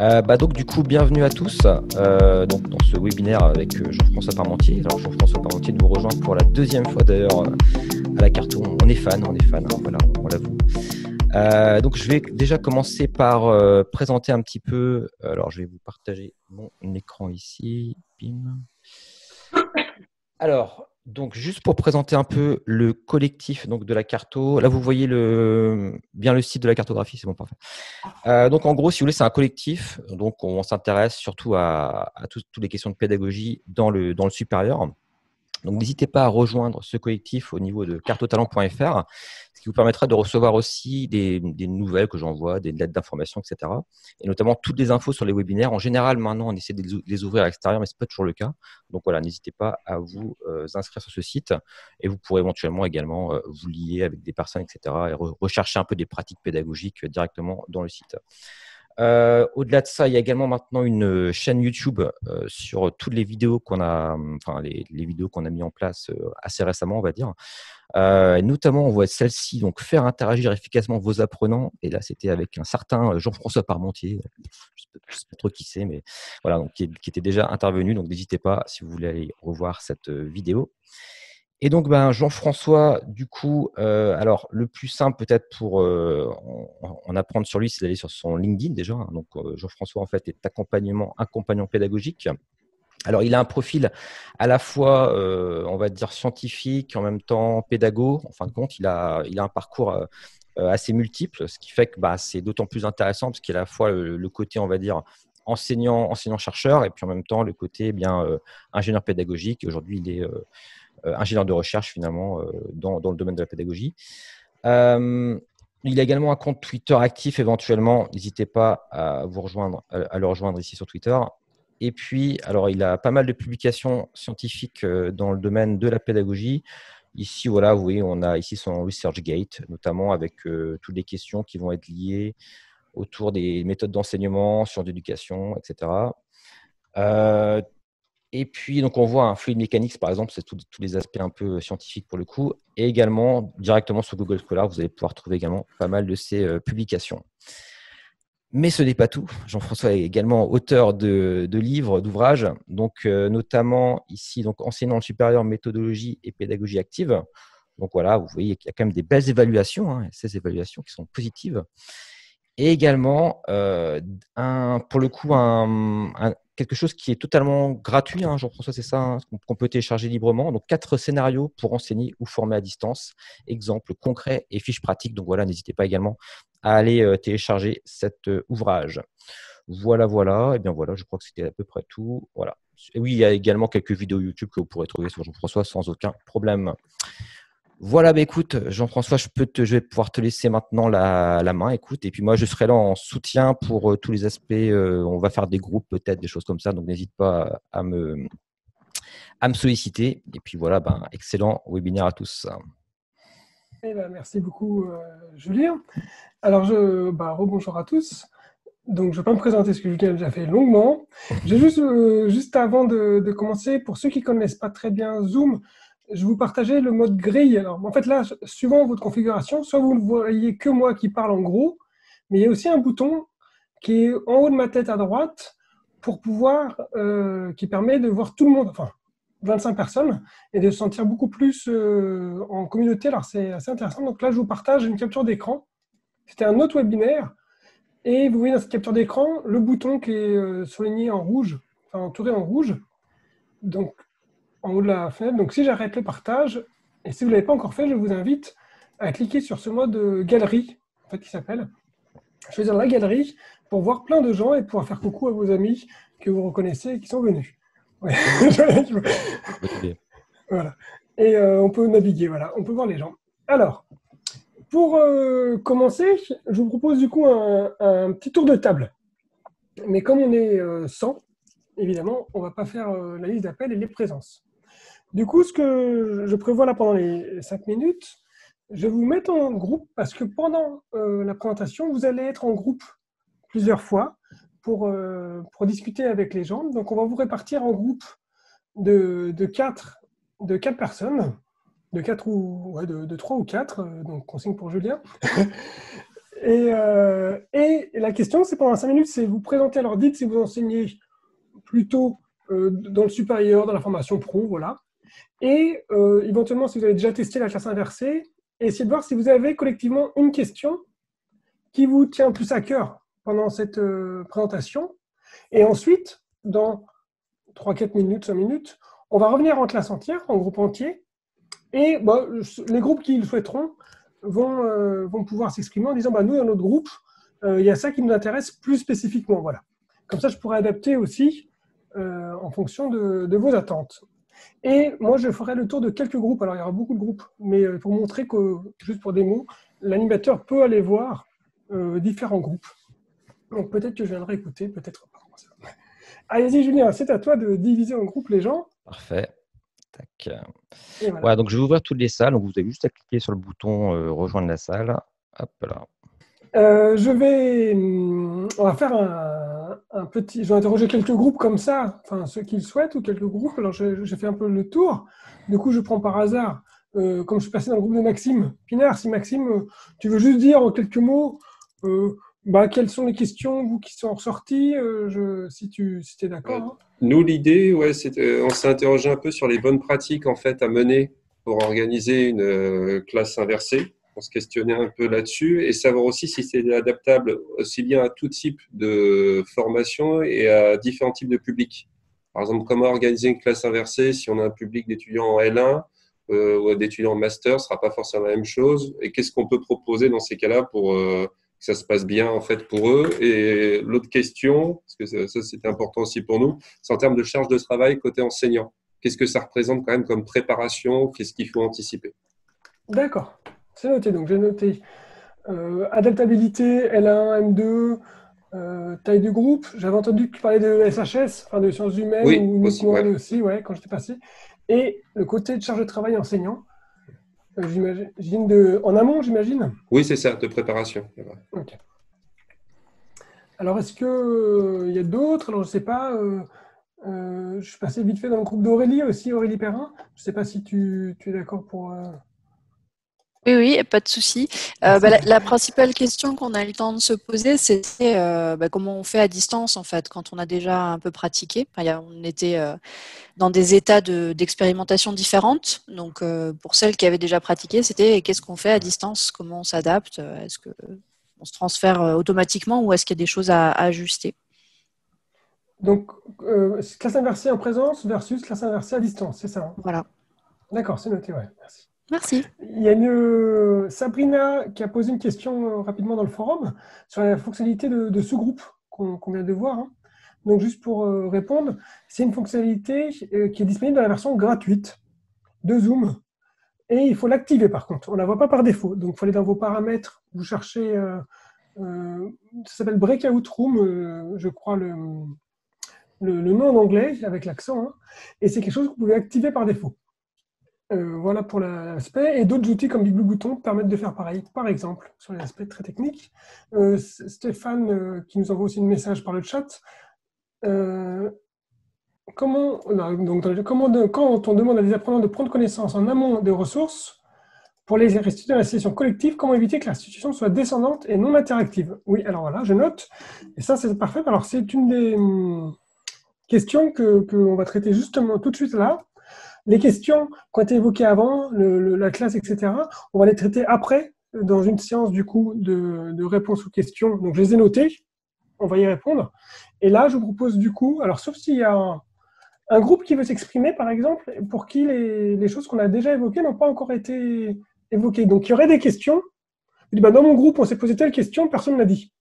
Donc du coup, bienvenue à tous donc, dans ce webinaire avec Jean-François Parmentier. Alors Jean-François Parmentier nous rejoint pour la deuxième fois d'ailleurs à la Carto. On est fan, hein, voilà, on l'avoue. Donc je vais déjà commencer par présenter un petit peu. Alors je vais vous partager mon écran ici. Bim. Alors, donc juste pour présenter un peu le collectif donc, de la Carto. Là, vous voyez bien le site de la cartographie, c'est bon, parfait. Donc en gros, si vous voulez, c'est un collectif. Donc on s'intéresse surtout à toutes les questions de pédagogie dans le supérieur. Donc n'hésitez pas à rejoindre ce collectif au niveau de cartotalent.fr, ce qui vous permettra de recevoir aussi des nouvelles que j'envoie, des lettres d'information, etc. Et notamment toutes les infos sur les webinaires. En général, maintenant, on essaie de les ouvrir à l'extérieur, mais ce n'est pas toujours le cas. Donc voilà, n'hésitez pas à vous inscrire sur ce site et vous pourrez éventuellement également vous lier avec des personnes, etc. et rechercher un peu des pratiques pédagogiques directement dans le site. Au-delà de ça, il y a également maintenant une chaîne YouTube sur toutes les vidéos qu'on a, enfin les vidéos qu'on a mis en place assez récemment, on va dire. Notamment, on voit celle-ci, donc faire interagir efficacement vos apprenants. Et là, c'était avec un certain Jean-François Parmentier. Je ne sais pas trop qui c'est, mais voilà, donc, qui était déjà intervenu. Donc, n'hésitez pas si vous voulez aller revoir cette vidéo. Et donc, Jean-François, du coup, alors le plus simple peut-être pour en apprendre sur lui, c'est d'aller sur son LinkedIn déjà. Hein. Donc, Jean-François, en fait, est accompagnement pédagogique. Alors, il a un profil à la fois, on va dire, scientifique, en même temps pédago. En fin de compte, il a un parcours assez multiple, ce qui fait que c'est d'autant plus intéressant parce qu'il a à la fois le côté, on va dire, enseignant-chercheur et puis en même temps le côté ingénieur pédagogique. Aujourd'hui, il est ingénieur de recherche finalement dans le domaine de la pédagogie. Il a également un compte Twitter actif éventuellement. N'hésitez pas à le rejoindre ici sur Twitter. Et puis, alors, il a pas mal de publications scientifiques dans le domaine de la pédagogie. Ici, voilà, vous voyez, on a ici son ResearchGate, notamment avec toutes les questions qui vont être liées autour des méthodes d'enseignement, sciences d'éducation, etc. Et puis, donc, on voit un fluid mécanique, par exemple, c'est tous les aspects un peu scientifiques pour le coup. Et également, directement sur Google Scholar, vous allez pouvoir trouver également pas mal de ces publications. Mais ce n'est pas tout. Jean-François est également auteur de livres, d'ouvrages, donc notamment ici, donc enseignant le supérieur méthodologie et pédagogie active. Donc voilà, vous voyez qu'il y a quand même des belles évaluations, hein, ces évaluations qui sont positives. Et également, pour le coup, quelque chose qui est totalement gratuit, hein, Jean-François, c'est ça, hein, qu'on peut télécharger librement. Donc, 4 scénarios pour enseigner ou former à distance, exemples concrets et fiches pratiques. Donc voilà, n'hésitez pas également à aller télécharger cet ouvrage. Voilà. Et bien voilà, je crois que c'était à peu près tout. Voilà. Et oui, il y a également quelques vidéos YouTube que vous pourrez trouver sur Jean-François sans aucun problème. Voilà, écoute, Jean-François, je vais pouvoir te laisser maintenant la main. Écoute, et puis moi, je serai là en soutien pour tous les aspects. On va faire des groupes, peut-être, des choses comme ça. Donc, n'hésite pas à me solliciter. Et puis voilà, excellent webinaire à tous. Eh ben, merci beaucoup, Julien. Alors, rebonjour à tous. Donc, je ne vais pas me présenter ce que Julien a déjà fait longuement. J'ai juste avant de commencer, pour ceux qui ne connaissent pas très bien Zoom, je vous partageais le mode grille. Alors, en fait, là, suivant votre configuration, soit vous ne voyez que moi qui parle en gros, mais il y a aussi un bouton qui est en haut de ma tête à droite pour pouvoir, qui permet de voir tout le monde, enfin, 25 personnes, et de se sentir beaucoup plus en communauté. Alors, c'est assez intéressant. Donc là, je vous partage une capture d'écran. C'était un autre webinaire. Et vous voyez dans cette capture d'écran le bouton qui est souligné en rouge, enfin entouré en rouge, donc en haut de la fenêtre. Donc si j'arrête le partage, et si vous ne l'avez pas encore fait, je vous invite à cliquer sur ce mode galerie, en fait, qui s'appelle. Choisir la galerie pour voir plein de gens et pouvoir faire coucou à vos amis que vous reconnaissez et qui sont venus. Ouais. Voilà. Et on peut naviguer, voilà, on peut voir les gens. Alors, pour commencer, je vous propose du coup un petit tour de table. Mais comme on est 100, évidemment, on ne va pas faire la liste d'appels et les présences. Du coup, ce que je prévois là pendant les 5 minutes, je vais vous mettre en groupe parce que pendant la présentation, vous allez être en groupe plusieurs fois pour discuter avec les gens. Donc, on va vous répartir en groupe de 4 personnes, de 3 ou 4, donc consigne pour Julien. Et la question, c'est pendant 5 minutes, c'est vous présenter. Alors, dites si vous enseignez plutôt dans le supérieur, dans la formation pro, voilà. Et éventuellement, si vous avez déjà testé la classe inversée, et essayez de voir si vous avez collectivement une question qui vous tient plus à cœur pendant cette présentation. Et ensuite, dans 3-4 minutes, 5 minutes, on va revenir en classe entière, en groupe entier. Et les groupes qui le souhaiteront vont pouvoir s'exprimer en disant nous, dans notre groupe, il y a ça qui nous intéresse plus spécifiquement. Voilà. Comme ça, je pourrais adapter aussi en fonction de vos attentes. Et moi, je ferai le tour de quelques groupes. Alors, il y aura beaucoup de groupes, mais pour montrer que, juste pour des mots, l'animateur peut aller voir différents groupes. Donc, peut-être que je viendrai écouter, peut-être pas. Allez-y, Julien, c'est à toi de diviser en groupes les gens. Parfait. Tac. Et voilà. Voilà, donc je vais ouvrir toutes les salles. Donc vous avez juste à cliquer sur le bouton rejoindre la salle. Hop là. On va faire un petit. Je vais interroger quelques groupes comme ça, enfin ceux qui le souhaitent ou quelques groupes. Alors j'ai fait un peu le tour. Du coup, je prends par hasard, comme je suis passé dans le groupe de Maxime Pinard. Si Maxime, tu veux juste dire en quelques mots, quelles sont les questions vous qui sont ressorties, si tu es d'accord. Hein. Nous, l'idée, on s'est interrogé un peu sur les bonnes pratiques en fait à mener pour organiser une classe inversée. On se questionnait un peu là-dessus et savoir aussi si c'est adaptable aussi bien à tout type de formation et à différents types de publics. Par exemple, comment organiser une classe inversée si on a un public d'étudiants en L1 ou d'étudiants en master, ce ne sera pas forcément la même chose. Et qu'est-ce qu'on peut proposer dans ces cas-là pour que ça se passe bien en fait pour eux. Et l'autre question, parce que ça c'était important aussi pour nous, c'est en termes de charge de travail côté enseignant. Qu'est-ce que ça représente quand même comme préparation? Qu'est-ce qu'il faut anticiper? D'accord, c'est noté. Donc j'ai noté adaptabilité, L1, M2, taille du groupe. J'avais entendu que tu parlais de SHS, enfin de sciences humaines, Oui, ou aussi, uniquement ouais. aussi, quand j'étais passé. Et le côté de charge de travail enseignant, j'imagine en amont, j'imagine. Oui, c'est ça, de préparation. Ok. Alors, est-ce qu'il y a d'autres? Alors, je ne sais pas. Je suis passé vite fait dans le groupe d'Aurélie aussi, Aurélie Perrin. Je ne sais pas si tu es d'accord pour. Oui, pas de souci. La principale question qu'on a eu le temps de se poser, c'était comment on fait à distance, en fait, quand on a déjà un peu pratiqué. On était dans des états d'expérimentation différentes. Donc, pour celles qui avaient déjà pratiqué, c'était qu'est-ce qu'on fait à distance? Comment on s'adapte? Est-ce qu'on se transfère automatiquement ou est-ce qu'il y a des choses à ajuster? Donc, classe inversée en présence versus classe inversée à distance, c'est ça, hein? Voilà. D'accord, c'est noté, ouais. Merci. Merci. Il y a Sabrina qui a posé une question rapidement dans le forum sur la fonctionnalité de sous-groupe qu'on vient de voir. Hein. Donc, juste pour répondre, c'est une fonctionnalité qui est disponible dans la version gratuite de Zoom. Et il faut l'activer par contre. On ne la voit pas par défaut. Donc, il faut aller dans vos paramètres, vous cherchez, ça s'appelle Breakout Room, je crois le nom en anglais avec l'accent. Hein. Et c'est quelque chose que vous pouvez activer par défaut. Voilà pour l'aspect. Et d'autres outils comme Blue Bouton permettent de faire pareil, par exemple, sur les aspects très techniques. Stéphane, qui nous envoie aussi un message par le chat. Quand on demande à des apprenants de prendre connaissance en amont des ressources, pour les restituer dans la session collective, comment éviter que la restitution soit descendante et non interactive? Oui, alors voilà, je note. Et ça, c'est parfait. Alors, c'est une des questions qu'on va traiter justement tout de suite là. Les questions qui ont été évoquées avant, la classe, etc., on va les traiter après, dans une séance du coup de réponse aux questions. Donc, je les ai notées, on va y répondre. Et là, je vous propose du coup, alors sauf s'il y a un groupe qui veut s'exprimer, par exemple, pour qui les choses qu'on a déjà évoquées n'ont pas encore été évoquées. Donc, il y aurait des questions. Je dis, dans mon groupe, on s'est posé telle question, personne ne l'a dit.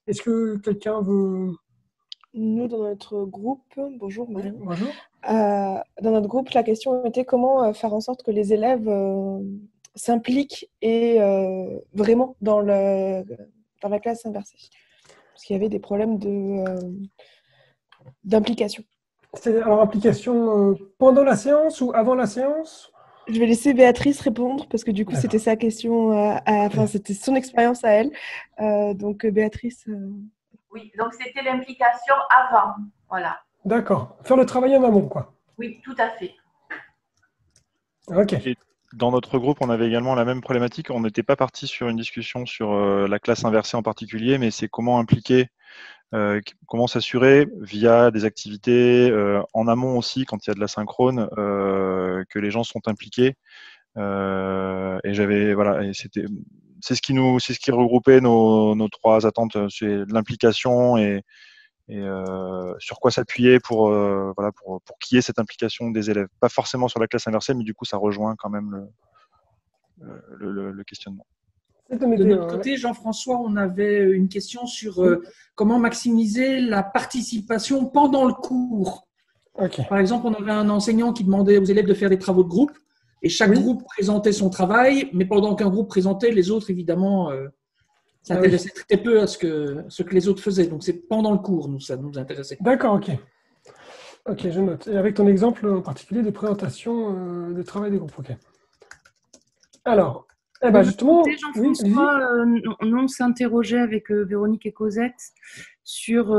Est-ce que quelqu'un veut... Nous, dans notre groupe, bonjour Marion. Bonjour. Dans notre groupe, la question était comment faire en sorte que les élèves s'impliquent et vraiment dans la classe inversée. Parce qu'il y avait des problèmes d'implication. Alors, implication pendant la séance ou avant la séance? Je vais laisser Béatrice répondre parce que du coup, c'était sa question, c'était son expérience à elle. Donc, Béatrice. Oui, donc c'était l'implication avant, voilà. D'accord. Faire le travail en amont, quoi. Oui, tout à fait. Ok. dans notre groupe, on avait également la même problématique. On n'était pas parti sur une discussion sur la classe inversée en particulier, mais c'est comment impliquer, comment s'assurer via des activités en amont aussi, quand il y a de la synchrone, que les gens sont impliqués. Et c'est ce qui regroupait nos trois attentes, c'est l'implication et sur quoi s'appuyer pour qu'il y ait cette implication des élèves. Pas forcément sur la classe inversée, mais du coup, ça rejoint quand même le questionnement. De notre côté, Jean-François, on avait une question sur comment maximiser la participation pendant le cours. Okay. Par exemple, on avait un enseignant qui demandait aux élèves de faire des travaux de groupe et chaque groupe présentait son travail, mais pendant qu'un groupe présentait, les autres, évidemment, s'intéressaient très peu à ce que les autres faisaient. Donc, c'est pendant le cours, ça nous intéressait. D'accord, ok. Ok, je note. Et avec ton exemple en particulier de présentation de travail des groupes, ok. Alors, justement… Jean-François, on s'interrogeait avec Véronique et Cosette sur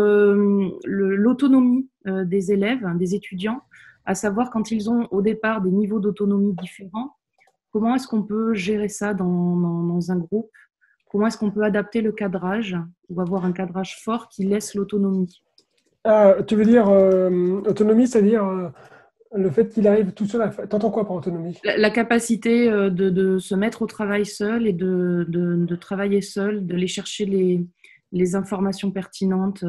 l'autonomie des élèves, des étudiants, à savoir quand ils ont au départ des niveaux d'autonomie différents, comment est-ce qu'on peut gérer ça dans un groupe? Comment est-ce qu'on peut adapter le cadrage ou avoir un cadrage fort qui laisse l'autonomie? Tu veux dire autonomie, c'est-à-dire le fait qu'il arrive tout seul à faire… T'entends quoi par autonomie? La capacité de se mettre au travail seul et de travailler seul, de aller chercher les informations pertinentes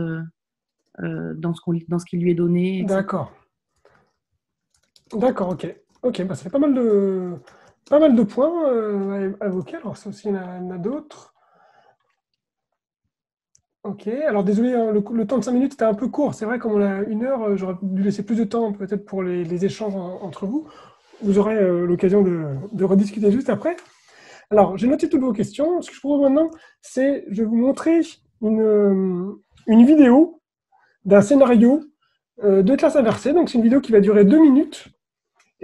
dans ce qui lui est donné. Etc. D'accord. D'accord, ok. Ok, ça fait pas mal de points à évoquer. Alors, ça aussi, il y en a d'autres. Ok, alors désolé, le temps de 5 minutes était un peu court. C'est vrai, comme on a 1 heure, j'aurais dû laisser plus de temps peut-être pour les échanges entre vous. Vous aurez l'occasion de rediscuter juste après. Alors, j'ai noté toutes vos questions. Ce que je propose maintenant, c'est je vais vous montrer une vidéo d'un scénario de classe inversée. Donc, c'est une vidéo qui va durer 2 minutes.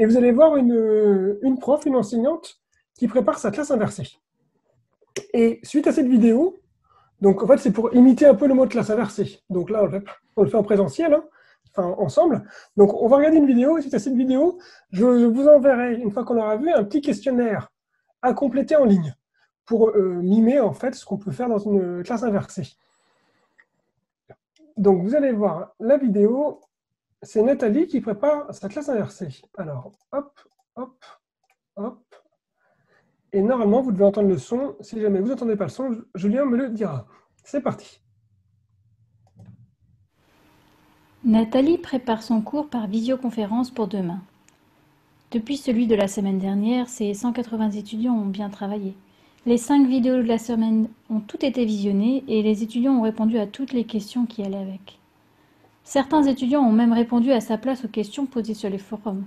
Et vous allez voir une prof, une enseignante, qui prépare sa classe inversée. Et suite à cette vidéo, donc en fait, c'est pour imiter un peu le mot classe inversée. Donc là, on le fait en présentiel, enfin ensemble. Donc on va regarder une vidéo, et suite à cette vidéo, je vous enverrai, une fois qu'on l'aura vu, un petit questionnaire à compléter en ligne pour mimer en fait ce qu'on peut faire dans une classe inversée. Donc vous allez voir la vidéo. C'est Nathalie qui prépare sa classe inversée. Alors, hop, hop, hop. Et normalement, vous devez entendre le son. Si jamais vous n'entendez pas le son, Julien me le dira. C'est parti. Nathalie prépare son cours par visioconférence pour demain. Depuis celui de la semaine dernière, ces 180 étudiants ont bien travaillé. Les 5 vidéos de la semaine ont toutes été visionnées et les étudiants ont répondu à toutes les questions qui allaient avec. Certains étudiants ont même répondu à sa place aux questions posées sur les forums.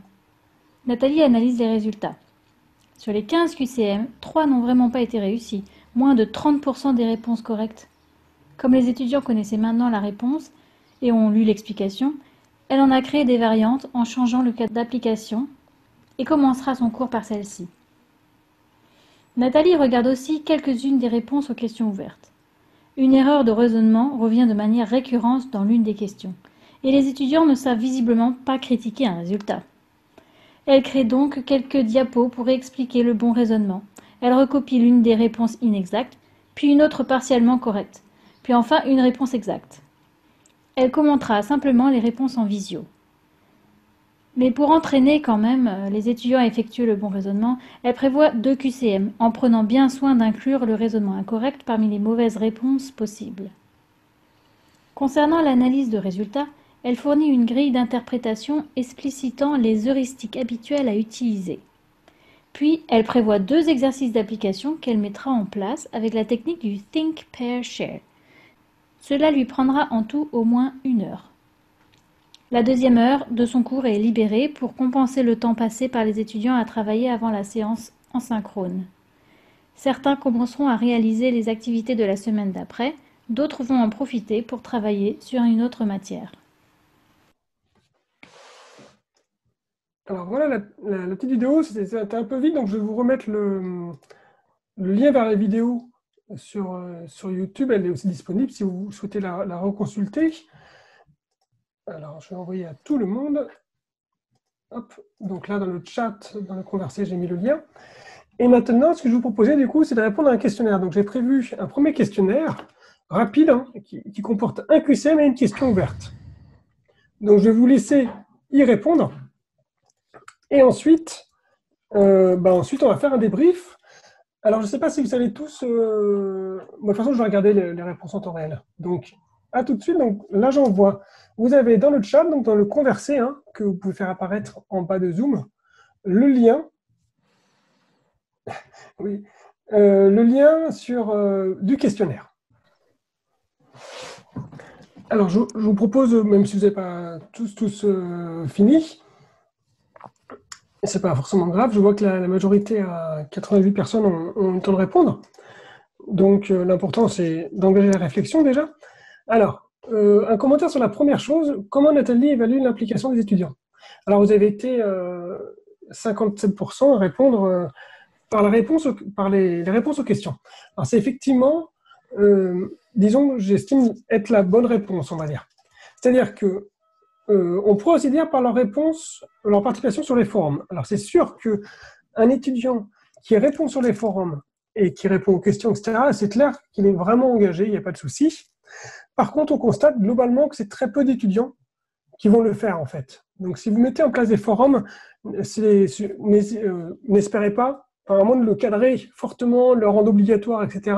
Nathalie analyse les résultats. Sur les 15 QCM, 3 n'ont vraiment pas été réussis, moins de 30% des réponses correctes. Comme les étudiants connaissaient maintenant la réponse et ont lu l'explication, elle en a créé des variantes en changeant le cadre d'application et commencera son cours par celle-ci. Nathalie regarde aussi quelques-unes des réponses aux questions ouvertes. Une erreur de raisonnement revient de manière récurrente dans l'une des questions. Et les étudiants ne savent visiblement pas critiquer un résultat. Elle crée donc quelques diapos pour expliquer le bon raisonnement. Elle recopie l'une des réponses inexactes, puis une autre partiellement correcte, puis enfin une réponse exacte. Elle commentera simplement les réponses en visio. Mais pour entraîner quand même les étudiants à effectuer le bon raisonnement, elle prévoit 2 QCM, en prenant bien soin d'inclure le raisonnement incorrect parmi les mauvaises réponses possibles. Concernant l'analyse de résultats, elle fournit une grille d'interprétation explicitant les heuristiques habituelles à utiliser. Puis, elle prévoit 2 exercices d'application qu'elle mettra en place avec la technique du Think, Pair, Share. Cela lui prendra en tout au moins 1 heure. La 2e heure de son cours est libérée pour compenser le temps passé par les étudiants à travailler avant la séance en synchrone. Certains commenceront à réaliser les activités de la semaine d'après, d'autres vont en profiter pour travailler sur une autre matière. Alors voilà la petite vidéo, c'était un peu vite, donc je vais vous remettre le lien vers la vidéo sur YouTube. Elle est aussi disponible si vous souhaitez la reconsulter. Alors je vais envoyer à tout le monde. Hop, donc là, dans le chat, dans le conversé, j'ai mis le lien. Et maintenant, ce que je vous proposais, du coup, c'est de répondre à un questionnaire. Donc, j'ai prévu un premier questionnaire rapide, hein, qui comporte un QCM et une question ouverte. Donc, je vais vous laisser y répondre. Et ensuite, ensuite, on va faire un débrief. Alors, je ne sais pas si vous savez tous... de toute façon, je vais regarder les réponses en temps réel. Donc, à tout de suite. Donc, là, j'envoie. Vous avez dans le chat, donc dans le conversé, hein, que vous pouvez faire apparaître en bas de Zoom, le lien. Oui. Le lien sur du questionnaire. Alors, je vous propose, même si vous n'avez pas tous fini, ce n'est pas forcément grave, je vois que la majorité, à 88 personnes, ont le temps de répondre. Donc, l'important, c'est d'engager la réflexion déjà. Alors, un commentaire sur la première chose, comment Nathalie évalue l'implication des étudiants? Alors, vous avez été 57% à répondre par les réponses aux questions. Alors, c'est effectivement, disons, j'estime être la bonne réponse, on va dire. C'est-à-dire que on pourrait aussi dire par leur réponse, leur participation sur les forums. Alors, c'est sûr qu'un étudiant qui répond sur les forums et qui répond aux questions, etc., c'est clair qu'il est vraiment engagé, il n'y a pas de souci. Par contre, on constate globalement que c'est très peu d'étudiants qui vont le faire, en fait. Donc, si vous mettez en place des forums, n'espérez pas, à moins de le cadrer fortement, le rendre obligatoire, etc.,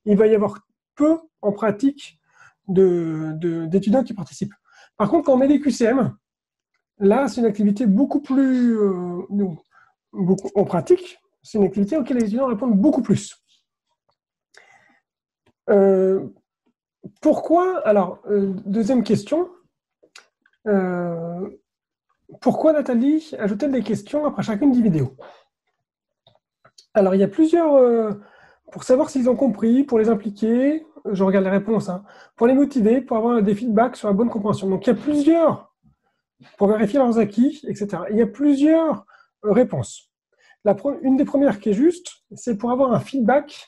il va y avoir peu, en pratique, d'étudiants qui participent. Par contre, quand on met des QCM, là, c'est une activité beaucoup plus... en pratique, c'est une activité auquel les étudiants répondent beaucoup plus. Pourquoi, alors, deuxième question, pourquoi Nathalie ajoute-t-elle des questions après chacune des vidéos? Alors, il y a plusieurs, pour savoir s'ils ont compris, pour les impliquer, je regarde les réponses, hein, pour les motiver, pour avoir des feedbacks sur la bonne compréhension. Donc, il y a plusieurs, pour vérifier leurs acquis, etc. Il y a plusieurs réponses. Une des premières qui est juste, c'est pour avoir un feedback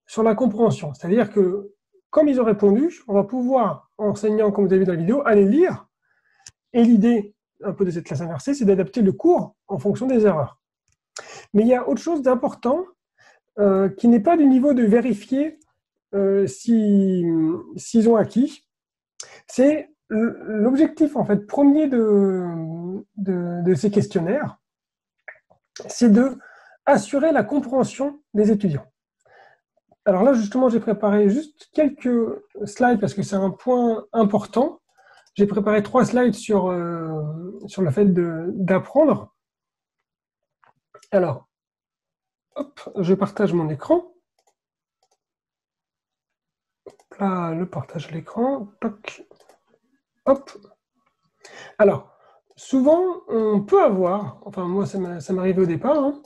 sur la compréhension. C'est-à-dire que, comme ils ont répondu, on va pouvoir, en enseignant, comme vous avez vu dans la vidéo, aller lire. Et l'idée, un peu de cette classe inversée, c'est d'adapter le cours en fonction des erreurs. Mais il y a autre chose d'important qui n'est pas du niveau de vérifier s'ils ont acquis. C'est l'objectif en fait premier de ces questionnaires, c'est de assurer la compréhension des étudiants. Alors là, justement, j'ai préparé juste quelques slides parce que c'est un point important. J'ai préparé 3 slides sur le fait d'apprendre. Alors, hop, je partage mon écran. Hop là, le partage de l'écran. Toc. Hop. Alors, souvent, on peut avoir, enfin moi ça m'arrivait au départ, hein,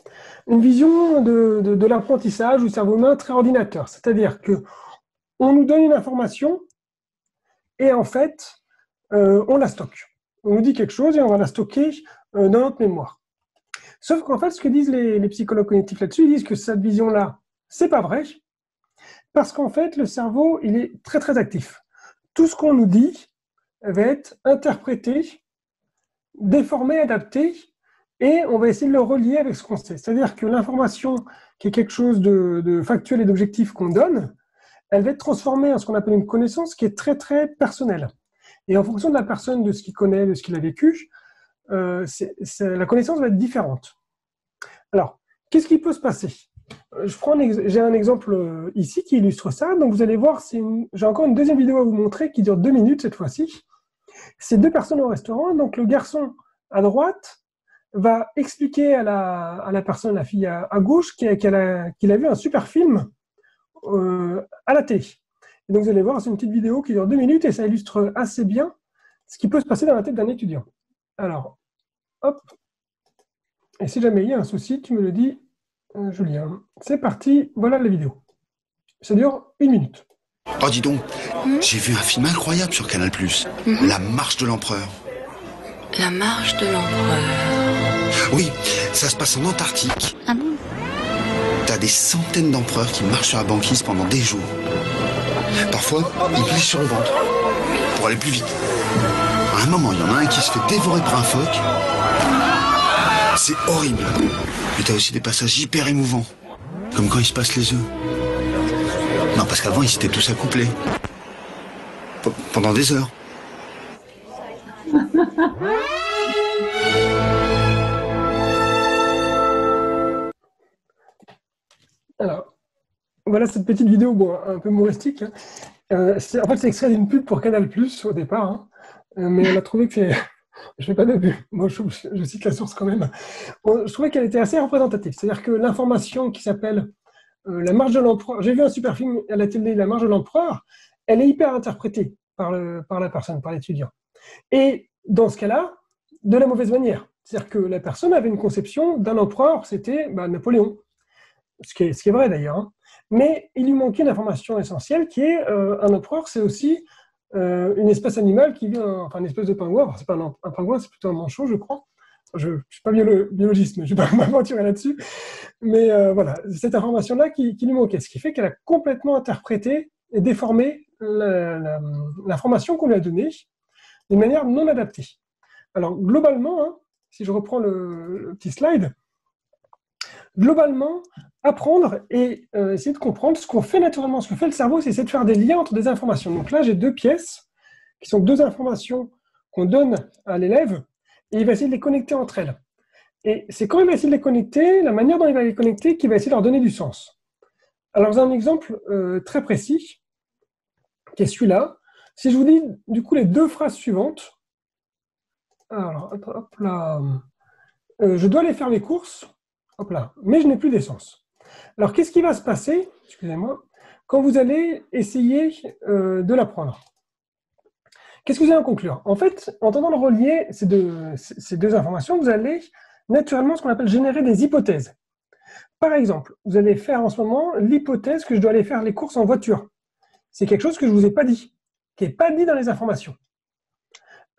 une vision de l'apprentissage du cerveau humain très ordinateur. C'est-à-dire qu'on nous donne une information et en fait, on la stocke. On nous dit quelque chose et on va la stocker dans notre mémoire. Sauf qu'en fait, ce que disent les psychologues cognitifs là-dessus, ils disent que cette vision-là, c'est pas vrai, parce qu'en fait, le cerveau, il est très très actif. Tout ce qu'on nous dit va être interprété, déformé, adapté, et on va essayer de le relier avec ce qu'on sait. C'est-à-dire que l'information, qui est quelque chose de factuel et d'objectif qu'on donne, elle va être transformée en ce qu'on appelle une connaissance qui est très très personnelle. Et en fonction de la personne, de ce qu'il connaît, de ce qu'il a vécu, la connaissance va être différente. Alors, qu'est-ce qui peut se passer? J'ai un exemple ici qui illustre ça. Donc, vous allez voir, j'ai encore une deuxième vidéo à vous montrer qui dure 2 minutes cette fois-ci. C'est 2 personnes au restaurant. Donc, le garçon à droite va expliquer à la personne, la fille à gauche, qu'il a vu un super film à la télé. Et donc, vous allez voir, c'est une petite vidéo qui dure 2 minutes et ça illustre assez bien ce qui peut se passer dans la tête d'un étudiant. Alors, hop. Et si jamais il y a un souci, tu me le dis, Julien. C'est parti, voilà la vidéo. Ça dure 1 minute. Oh, dis donc, j'ai vu un film incroyable sur Canal+. La marche de l'empereur. La marche de l'empereur. Oui, ça se passe en Antarctique. Ah bon? T'as des centaines d'empereurs qui marchent sur la banquise pendant des jours. Parfois, ils glissent sur le ventre pour aller plus vite. À un moment, il y en a un qui se fait dévorer par un phoque. C'est horrible. Mais t'as aussi des passages hyper émouvants. Comme quand il se passe les œufs. Non, parce qu'avant, ils étaient tous accouplés. Pendant des heures. Alors, voilà cette petite vidéo bon, un peu humoristique. Hein. En fait, c'est extrait d'une pub pour Canal+ au départ. Hein. Mais on a trouvé que c'est... Je ne fais pas de pub. Moi, je cite la source quand même. Je trouvais qu'elle était assez représentative. C'est-à-dire que l'information qui s'appelle La marche de l'empereur... J'ai vu un super film à la télé, La marche de l'empereur. Elle est hyper interprétée par la personne, par l'étudiant. Et dans ce cas-là, de la mauvaise manière. C'est-à-dire que la personne avait une conception d'un empereur, c'était Napoléon. Ce qui est vrai d'ailleurs. Hein. Mais il lui manquait une information essentielle qui est un empereur, c'est aussi une espèce animale qui vit, enfin une espèce de pingouin. Enfin, c'est pas un pingouin, c'est plutôt un manchot, je crois. Je ne suis pas biologiste, mais je ne vais pas m'aventurer là-dessus. Mais voilà, cette information-là qui lui manquait. Ce qui fait qu'elle a complètement interprété et déformé l'information qu'on lui a donnée d'une manière non adaptée. Alors, globalement, hein, si je reprends le petit slide, globalement, apprendre et essayer de comprendre ce qu'on fait naturellement, ce que fait le cerveau, c'est essayer de faire des liens entre des informations. Donc là, j'ai deux pièces qui sont deux informations qu'on donne à l'élève et il va essayer de les connecter entre elles. Et c'est quand il va essayer de les connecter, la manière dont il va les connecter, qui va essayer de leur donner du sens. Alors, j'ai un exemple très précis, qui est celui-là. Si je vous dis, du coup, les deux phrases suivantes, alors, hop là, je dois aller faire les courses, hop là, mais je n'ai plus d'essence. Alors, qu'est-ce qui va se passer, excusez-moi, quand vous allez essayer de l'apprendre? Qu'est-ce que vous allez en conclure? En fait, en tentant de relier ces deux informations, vous allez naturellement ce qu'on appelle générer des hypothèses. Par exemple, vous allez faire en ce moment l'hypothèse que je dois aller faire les courses en voiture. C'est quelque chose que je ne vous ai pas dit, qui n'est pas dit dans les informations.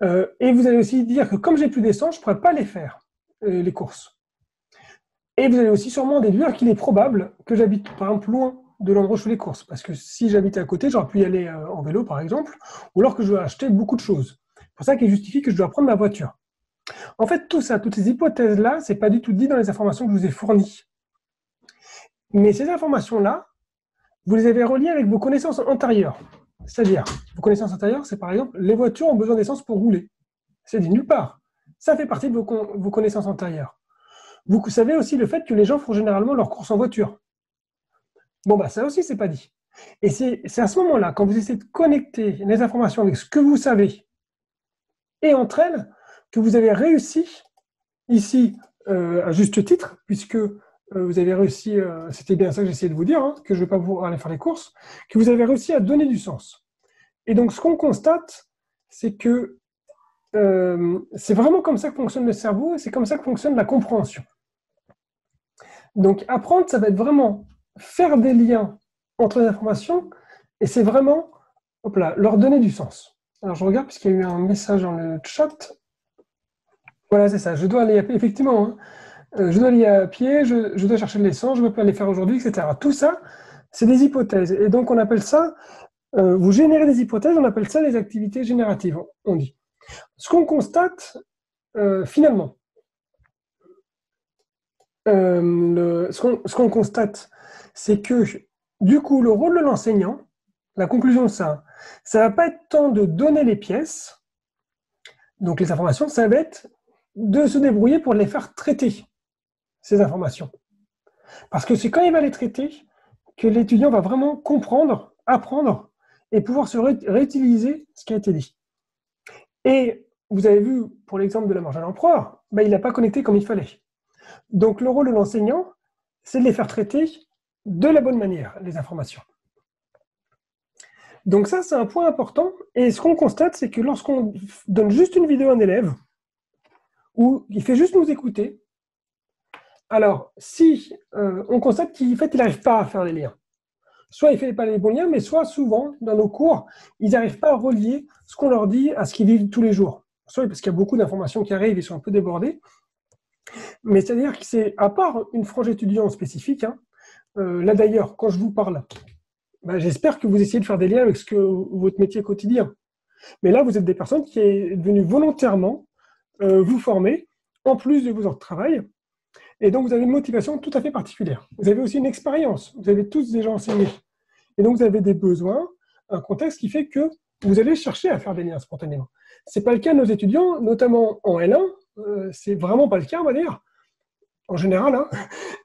Et vous allez aussi dire que comme j'ai plus d'essence, je ne pourrais pas les faire, les courses. Et vous allez aussi sûrement déduire qu'il est probable que j'habite, par exemple, loin de l'endroit où je fais les courses. Parce que si j'habitais à côté, j'aurais pu y aller en vélo, par exemple, ou alors que je dois acheter beaucoup de choses. C'est pour ça qu'il justifie que je dois prendre ma voiture. En fait, tout ça, toutes ces hypothèses-là, ce n'est pas du tout dit dans les informations que je vous ai fournies. Mais ces informations-là, vous les avez reliées avec vos connaissances antérieures. C'est-à-dire, vos connaissances antérieures, c'est par exemple, les voitures ont besoin d'essence pour rouler. C'est dit nulle part. Ça fait partie de vos connaissances antérieures. Vous savez aussi le fait que les gens font généralement leurs courses en voiture. Bon, ça aussi, c'est pas dit. Et c'est à ce moment-là, quand vous essayez de connecter les informations avec ce que vous savez et entre elles, que vous avez réussi, ici, à juste titre, puisque vous avez réussi, c'était bien ça que j'essayais de vous dire, hein, que je ne vais pas vous aller faire les courses, que vous avez réussi à donner du sens. Et donc, ce qu'on constate, c'est que c'est vraiment comme ça que fonctionne le cerveau et c'est comme ça que fonctionne la compréhension. Donc, apprendre, ça va être vraiment faire des liens entre les informations et c'est vraiment leur donner du sens. Alors, je regarde puisqu'il y a eu un message dans le chat. Voilà, c'est ça. Je dois aller à pied, effectivement. Hein. Je dois aller à pied, je dois chercher de l'essence, je ne peux pas les faire aujourd'hui, etc. Tout ça, c'est des hypothèses. Et donc, on appelle ça, vous générez des hypothèses, on appelle ça les activités génératives, on dit. Ce qu'on constate, finalement, ce qu'on constate, c'est que, du coup, le rôle de l'enseignant, la conclusion de ça ne va pas être tant de donner les pièces, donc les informations, ça va être de se débrouiller pour les faire traiter, ces informations. Parce que c'est quand il va les traiter que l'étudiant va vraiment comprendre, apprendre et pouvoir se réutiliser ce qui a été dit. Et vous avez vu, pour l'exemple de la marche de l'empereur, il n'a pas connecté comme il fallait. Donc le rôle de l'enseignant, c'est de les faire traiter de la bonne manière, les informations. Donc ça, c'est un point important. Et ce qu'on constate, c'est que lorsqu'on donne juste une vidéo à un élève, ou il fait juste nous écouter, alors si on constate qu'il n'arrive pas à faire les liens, soit il ne fait pas les bons liens, mais soit souvent, dans nos cours, ils n'arrivent pas à relier ce qu'on leur dit à ce qu'ils vivent tous les jours. Soit parce qu'il y a beaucoup d'informations qui arrivent, ils sont un peu débordés. Mais c'est-à-dire que c'est, à part une frange étudiante spécifique, hein, là d'ailleurs, quand je vous parle, j'espère que vous essayez de faire des liens avec votre métier quotidien. Mais là, vous êtes des personnes qui sont venues volontairement vous former, en plus de vos heures de travail, Et donc, vous avez une motivation tout à fait particulière. Vous avez aussi une expérience. Vous avez tous déjà enseigné. Et donc, vous avez des besoins, un contexte qui fait que vous allez chercher à faire des liens spontanément. Ce n'est pas le cas de nos étudiants, notamment en L1. C'est vraiment pas le cas, on va dire, en général. Hein.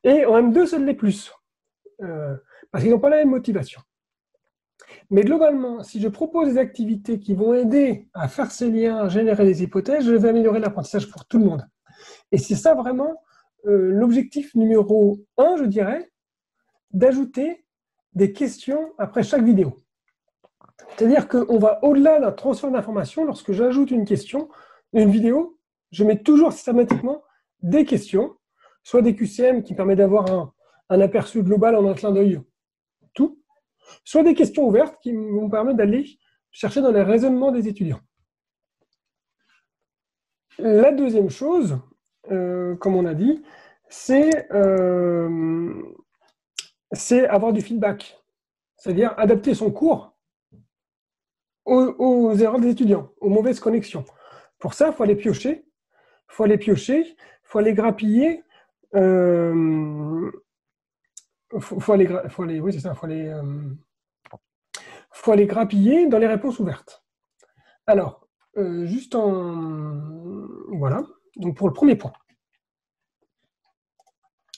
Et en M2, ça ne l'est plus. Parce qu'ils n'ont pas la même motivation. Mais globalement, si je propose des activités qui vont aider à faire ces liens, à générer des hypothèses, je vais améliorer l'apprentissage pour tout le monde. Et c'est ça vraiment l'objectif numéro 1, je dirais, d'ajouter des questions après chaque vidéo. C'est-à-dire qu'on va au-delà d'un transfert d'informations. Lorsque j'ajoute une question, une vidéo, je mets toujours systématiquement des questions, soit des QCM qui permettent d'avoir un aperçu global en un clin d'œil, tout, soit des questions ouvertes qui vont permettre d'aller chercher dans les raisonnements des étudiants. La deuxième chose, comme on a dit, c'est avoir du feedback, c'est-à-dire adapter son cours aux erreurs des étudiants, aux mauvaises connexions. Pour ça, il faut aller piocher, il faut aller grappiller, faut aller grappiller dans les réponses ouvertes. Alors, voilà, donc pour le premier point.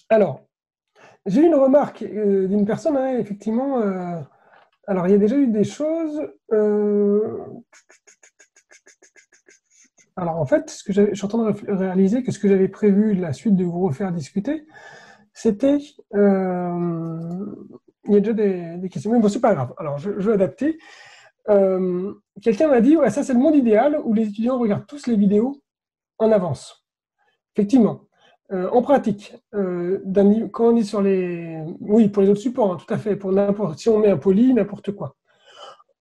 Alors, j'ai eu une remarque d'une personne, hein, effectivement. Alors, il y a déjà eu des choses. Alors, en fait, je suis en train de réaliser que ce que j'avais prévu, la suite de vous refaire discuter, c'était. Il y a déjà des questions, mais bon, c'est pas grave. Alors, je vais adapter. Quelqu'un m'a dit, ouais, ça, c'est le monde idéal où les étudiants regardent tous les vidéos en avance. Effectivement. En pratique, quand on est sur les... Oui, pour les autres supports, hein, tout à fait, si on met un poly, n'importe quoi.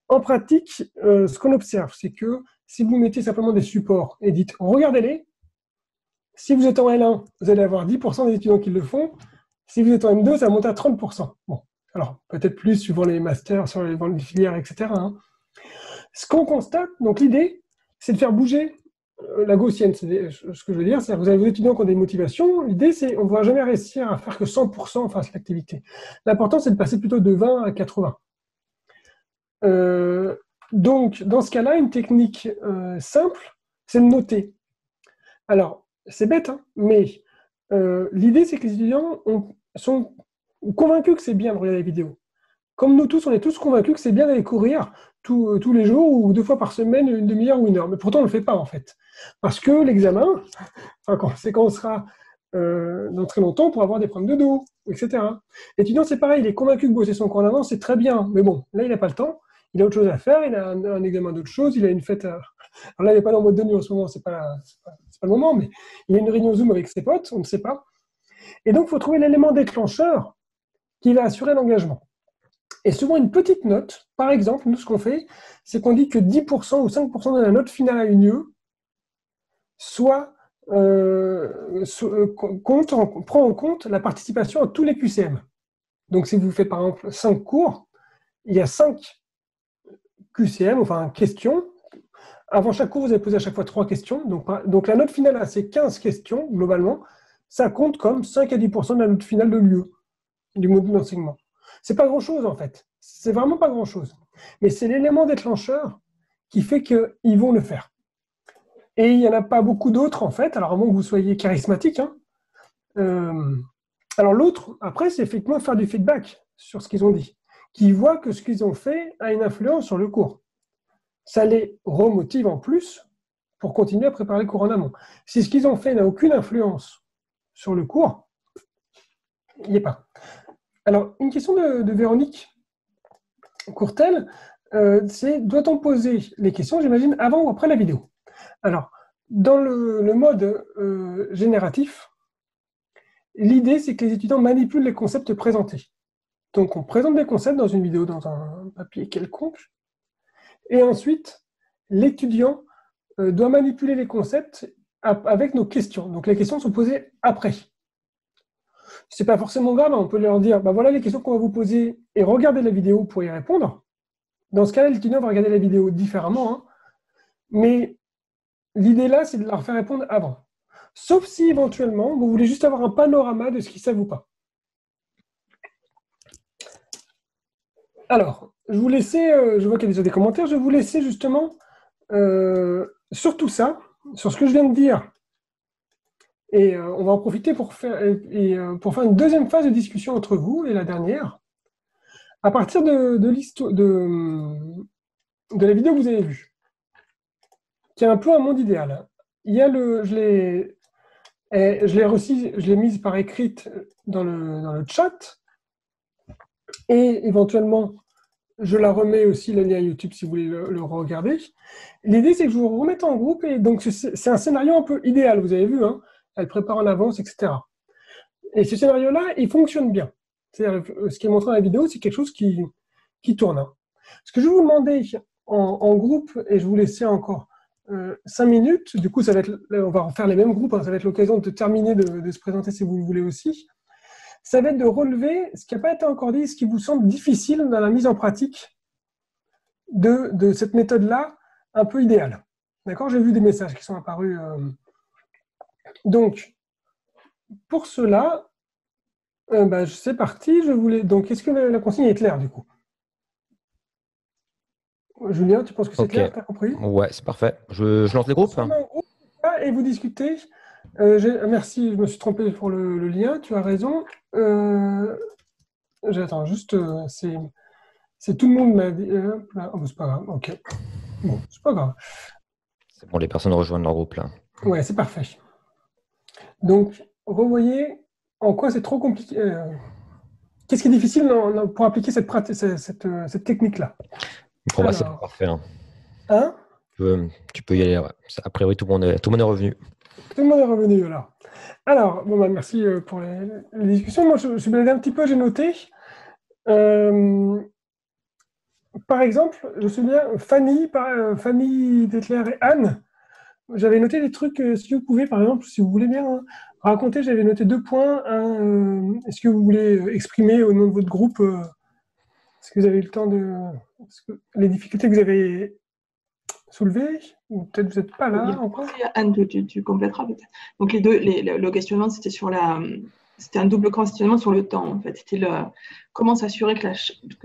En pratique, ce qu'on observe, c'est que si vous mettez simplement des supports et dites « regardez-les », si vous êtes en L1, vous allez avoir 10% des étudiants qui le font. Si vous êtes en M2, ça monte à 30%. Bon, alors peut-être plus suivant les masters, sur les filières, etc. Hein. Ce qu'on constate, donc l'idée, c'est de faire bouger la gaussienne, ce que je veux dire, c'est que vous avez des étudiants qui ont des motivations. L'idée, c'est qu'on ne va jamais réussir à faire que 100% fasse l'activité. L'important, c'est de passer plutôt de 20 à 80. Donc, dans ce cas-là, une technique simple, c'est de noter. Alors, c'est bête, hein, mais l'idée, c'est que les étudiants sont convaincus que c'est bien de regarder les vidéos. Comme nous tous, on est tous convaincus que c'est bien d'aller courir tous les jours ou 2 fois par semaine, une demi-heure ou 1 heure. Mais pourtant, on ne le fait pas, en fait. Parce que l'examen, c'est quand on sera dans très longtemps pour avoir des problèmes de dos, etc. L'étudiant, c'est pareil, il est convaincu que bosser son cours en avance, c'est très bien. Mais bon, là, il n'a pas le temps. Il a autre chose à faire, il a un examen d'autre chose, il a une fête. Alors là, il n'est pas dans le mode de nuit en ce moment, c'est pas le moment, mais il a une réunion Zoom avec ses potes, on ne sait pas. Et donc, il faut trouver l'élément déclencheur qui va assurer l'engagement. Et souvent, une petite note, par exemple, nous, ce qu'on fait, c'est qu'on dit que 10% ou 5% de la note finale à une UE prend en compte la participation à tous les QCM. Donc, si vous faites, par exemple, 5 cours, il y a 5 QCM, enfin, questions. Avant chaque cours, vous allez poser à chaque fois 3 questions. Donc la note finale, c'est 15 questions, globalement. Ça compte comme 5 à 10% de la note finale de l'UE, du module d'enseignement. C'est pas grand-chose, en fait. C'est vraiment pas grand-chose. Mais c'est l'élément déclencheur qui fait qu'ils vont le faire. Et il n'y en a pas beaucoup d'autres, en fait, alors à moins que vous soyez charismatique. Hein. Alors l'autre, après, c'est effectivement faire du feedback sur ce qu'ils ont dit, qui voient que ce qu'ils ont fait a une influence sur le cours. Ça les remotive en plus pour continuer à préparer le cours en amont. Si ce qu'ils ont fait n'a aucune influence sur le cours, il n'y est pas. Alors, une question de Véronique Courtel, c'est doit-on poser les questions, j'imagine, avant ou après la vidéo? Alors, dans le mode génératif, l'idée, c'est que les étudiants manipulent les concepts présentés. Donc, on présente des concepts dans une vidéo, dans un papier quelconque, et ensuite, l'étudiant doit manipuler les concepts avec nos questions. Donc, les questions sont posées après. C'est pas forcément grave, on peut leur dire, bah voilà les questions qu'on va vous poser, et regardez la vidéo pour y répondre. Dans ce cas-là, l'étudiant va regarder la vidéo différemment, hein. Mais l'idée là, c'est de leur faire répondre avant. sauf si éventuellement vous voulez juste avoir un panorama de ce qu'ils savent ou pas. Alors, je vous laissais, je vois qu'il y a déjà des commentaires, je vais vous laisser justement sur tout ça, sur ce que je viens de dire. Et on va en profiter pour faire une deuxième phase de discussion entre vous et la dernière. À partir de la vidéo que vous avez vue, qui est un peu un monde idéal. Il y a je l'ai mise par écrite dans le chat. Et éventuellement, je la remets aussi, le lien YouTube, si vous voulez le regarder. L'idée, c'est que je vous remette en groupe. Et donc, c'est un scénario un peu idéal, vous avez vu, hein. Elle prépare en avance, etc. Et ce scénario-là, il fonctionne bien. C'est-à-dire, ce qui est montré dans la vidéo, c'est quelque chose qui tourne. Hein. Ce que je vais vous demander en groupe, et je vous laisser encore 5 minutes, du coup, on va refaire les mêmes groupes, hein, ça va être l'occasion de terminer de se présenter si vous le voulez aussi. Ça va être de relever ce qui n'a pas été encore dit, ce qui vous semble difficile dans la mise en pratique de cette méthode-là, un peu idéale. D'accord ? J'ai vu des messages qui sont apparus. Donc, pour cela, c'est parti. Donc, est-ce que la consigne est claire, du coup ? Julien, tu penses que c'est clair ? Tu as compris ? Ouais, c'est parfait. Je lance les groupes. Et vous discutez. Merci, je me suis trompé pour le lien, tu as raison. J'attends juste, c'est tout le monde m'a dit. C'est pas grave, ok. Bon, c'est pas grave. C'est bon, les personnes rejoignent leur groupe là. Ouais, c'est parfait. Donc, revoyez en quoi c'est trop compliqué. Qu'est-ce qui est difficile pour appliquer cette technique-là ? Pour moi, c'est pas parfait. Hein ? Tu peux y aller. Ouais. A priori, tout le monde est revenu. Tout le monde est revenu là. Alors, merci pour les discussions. Moi, je suis baladé un petit peu, j'ai noté. Par exemple, je me souviens, Fanny Detler et Anne, j'avais noté des trucs. Est-ce que vous pouvez, par exemple, si vous voulez bien raconter, j'avais noté 2 points. Est-ce que vous voulez exprimer au nom de votre groupe est-ce que vous avez eu le temps les difficultés que vous avez soulevées, ou peut-être vous n'êtes pas là encore. Anne, tu compléteras peut-être. Donc le questionnement, c'était c'était un double questionnement sur le temps en fait. C'était comment s'assurer que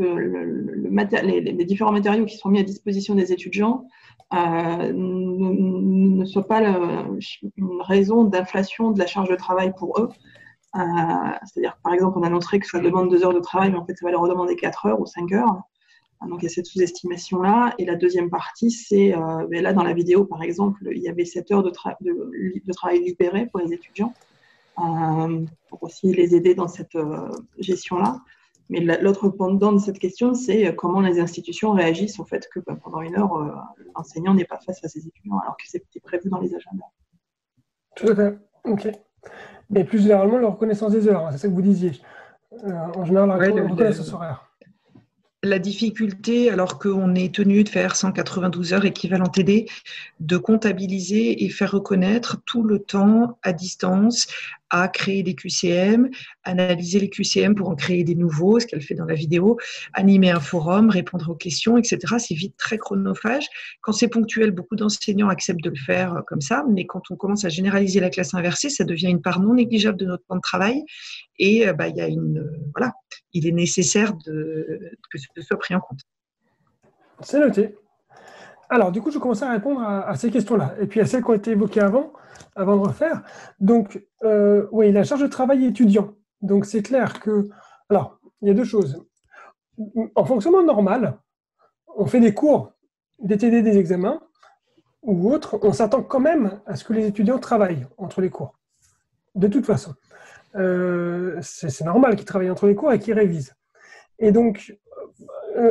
les différents matériaux qui sont mis à disposition des étudiants ne soient pas une raison d'inflation de la charge de travail pour eux. C'est-à-dire que, par exemple, on annoncerait que ça demande 2 heures de travail, mais en fait, ça va leur redemander 4 heures ou 5 heures. Donc, il y a cette sous-estimation-là. Et la deuxième partie, c'est, là, dans la vidéo, par exemple, il y avait 7 heures de travail libéré pour les étudiants, pour aussi les aider dans cette gestion-là. Mais l'autre pendant de cette question, c'est comment les institutions réagissent au fait que pendant 1 heure, l'enseignant n'est pas face à ses étudiants, alors que c'était prévu dans les agendas. Tout à fait. OK. Et plus généralement, la reconnaissance des heures, hein, c'est ça que vous disiez. En général, la reconnaissance horaire. La difficulté, alors qu'on est tenu de faire 192 heures équivalent TD, de comptabiliser et faire reconnaître tout le temps à distance, à créer des QCM, analyser les QCM pour en créer des nouveaux, ce qu'elle fait dans la vidéo, animer un forum, répondre aux questions, etc. C'est vite très chronophage. Quand c'est ponctuel, beaucoup d'enseignants acceptent de le faire comme ça, mais quand on commence à généraliser la classe inversée, ça devient une part non négligeable de notre temps de travail et il est nécessaire que ce soit pris en compte. C'est noté. Alors, du coup, je commence à répondre à ces questions-là, et puis à celles qui ont été évoquées avant de refaire. Donc, oui, la charge de travail étudiant. Donc, c'est clair que... Alors, il y a 2 choses. En fonctionnement normal, on fait des cours, des TD, des examens, ou autres, on s'attend quand même à ce que les étudiants travaillent entre les cours. De toute façon. C'est normal qu'ils travaillent entre les cours et qu'ils révisent. Et donc,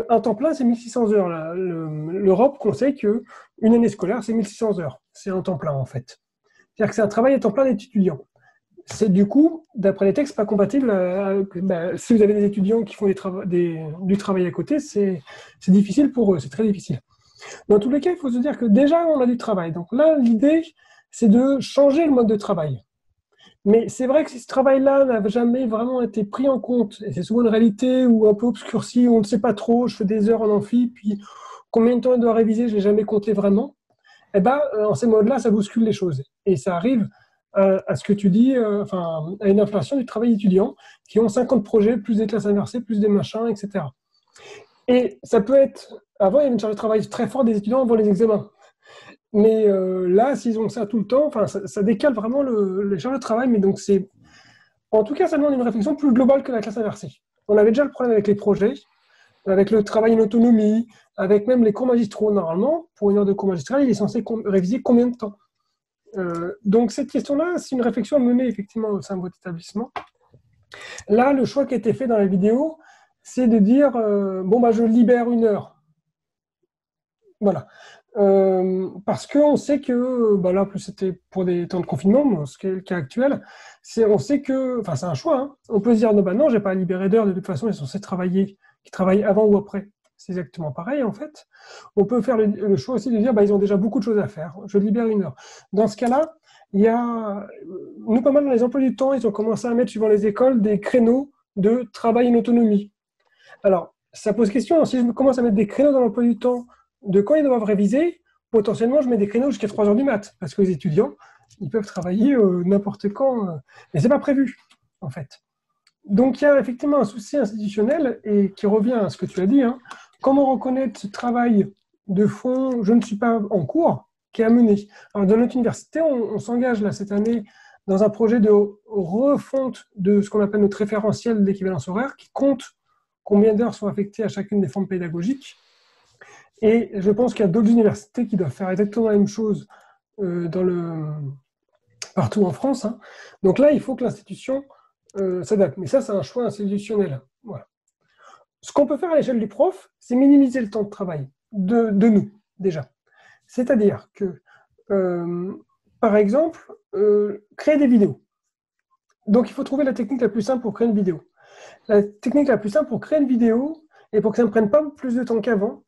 un temps plein, c'est 1600 heures. L'Europe conseille qu'une année scolaire, c'est 1600 heures. C'est un temps plein, en fait. C'est-à-dire que c'est un travail à temps plein d'étudiants. C'est du coup, d'après les textes, pas compatible. Si vous avez des étudiants qui font du travail à côté, c'est difficile pour eux, c'est très difficile. Dans tous les cas, il faut se dire que déjà, on a du travail. Donc là, l'idée, c'est de changer le mode de travail. Mais c'est vrai que si ce travail-là n'a jamais vraiment été pris en compte, et c'est souvent une réalité ou un peu obscurcie, où on ne sait pas trop, je fais des heures en amphi, puis combien de temps je dois réviser, je n'ai jamais compté vraiment, en ces modes-là, ça bouscule les choses. Et ça arrive à ce que tu dis, à une inflation du travail étudiant, qui ont 50 projets, plus des classes inversées, plus des machins, etc. Et ça peut être... Avant, il y avait une charge de travail très forte des étudiants avant les examens. Mais là, s'ils ont ça tout le temps, ça décale vraiment les charges de travail. Mais donc, en tout cas, ça demande une réflexion plus globale que la classe inversée. On avait déjà le problème avec les projets, avec le travail en autonomie, avec même les cours magistraux. Normalement, pour une heure de cours magistral, il est censé réviser combien de temps? Donc, cette question-là, c'est une réflexion à mener effectivement au sein de votre établissement. Là, le choix qui a été fait dans la vidéo, c'est de dire je libère une heure. Voilà. Parce qu'on sait que, là, plus c'était pour des temps de confinement, ce qui est le cas actuel, on sait que, c'est un choix, hein. On peut se dire, non, j'ai pas à libérer d'heures, de toute façon, ils sont censés travailler, qui travaillent avant ou après. C'est exactement pareil, en fait. On peut faire le choix aussi de dire, ils ont déjà beaucoup de choses à faire, je libère une heure. Dans ce cas-là, il y a, nous, pas mal dans les emplois du temps, ils ont commencé à mettre, suivant les écoles, des créneaux de travail en autonomie. Alors, ça pose question, si je commence à mettre des créneaux dans l'emploi du temps, de quand ils doivent réviser, potentiellement, je mets des créneaux jusqu'à 3 heures du mat, parce que les étudiants, ils peuvent travailler n'importe quand, mais c'est pas prévu, en fait. Donc, il y a effectivement un souci institutionnel, et qui revient à ce que tu as dit, hein. Comment reconnaître ce travail de fond, je ne suis pas en cours, qui est à mener. Alors, dans notre université, on s'engage là cette année dans un projet de refonte de ce qu'on appelle notre référentiel d'équivalence horaire, qui compte combien d'heures sont affectées à chacune des formes pédagogiques. Et je pense qu'il y a d'autres universités qui doivent faire exactement la même chose partout en France, hein. Donc là, il faut que l'institution s'adapte. Mais ça, c'est un choix institutionnel. Voilà. Ce qu'on peut faire à l'échelle du prof, c'est minimiser le temps de travail de nous, déjà. C'est-à-dire que, par exemple, créer des vidéos. Donc, il faut trouver la technique la plus simple pour créer une vidéo. La technique la plus simple pour créer une vidéo, et pour que ça ne prenne pas plus de temps qu'avant,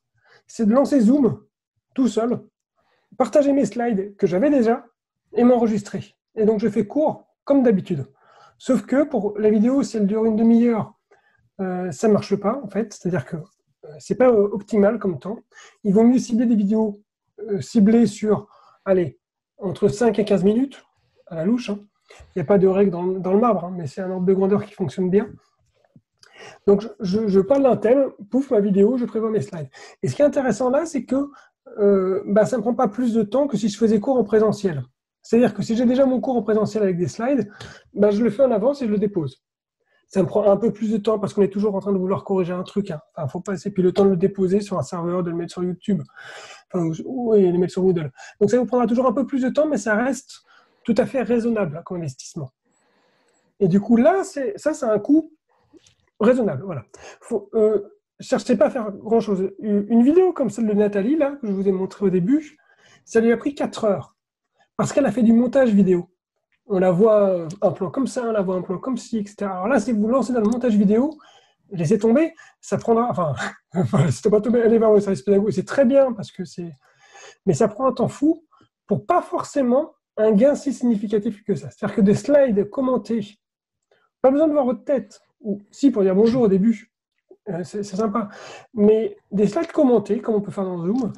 c'est de lancer Zoom tout seul, partager mes slides que j'avais déjà, et m'enregistrer. Et donc, je fais court, comme d'habitude. Sauf que pour la vidéo, si elle dure une demi-heure, ça ne marche pas, en fait. C'est-à-dire que ce n'est pas optimal comme temps. Il vaut mieux cibler des vidéos ciblées sur, entre 5 et 15 minutes, à la louche, hein. Il n'y a pas de règle dans le marbre, hein, mais c'est un ordre de grandeur qui fonctionne bien. Donc, je parle d'un thème, pouf, ma vidéo, je prévois mes slides. Et ce qui est intéressant là, c'est que ça ne prend pas plus de temps que si je faisais cours en présentiel. C'est-à-dire que si j'ai déjà mon cours en présentiel avec des slides, je le fais en avance et je le dépose. Ça me prend un peu plus de temps parce qu'on est toujours en train de vouloir corriger un truc, hein. Faut passer puis le temps de le déposer sur un serveur, de le mettre sur YouTube, et de le mettre sur Moodle. Donc ça vous prendra toujours un peu plus de temps, mais ça reste tout à fait raisonnable comme investissement. Et du coup, là, c'est un coût raisonnable. Voilà. Cherchez pas à faire grand-chose. Une vidéo comme celle de Nathalie, là, que je vous ai montré au début, ça lui a pris 4 heures. Parce qu'elle a fait du montage vidéo. On la voit un plan comme ça, on la voit un plan comme ci, etc. Alors là, si vous lancez dans le montage vidéo, laissez tomber, ça prendra... c'est pas tomber, allez voir le service pédagogique, c'est très bien, parce que c'est... Mais ça prend un temps fou pour pas forcément un gain si significatif que ça. C'est-à-dire que des slides commentés, pas besoin de voir votre tête, ou si, pour dire bonjour au début, c'est sympa, mais des slides commentés, comme on peut faire dans Zoom,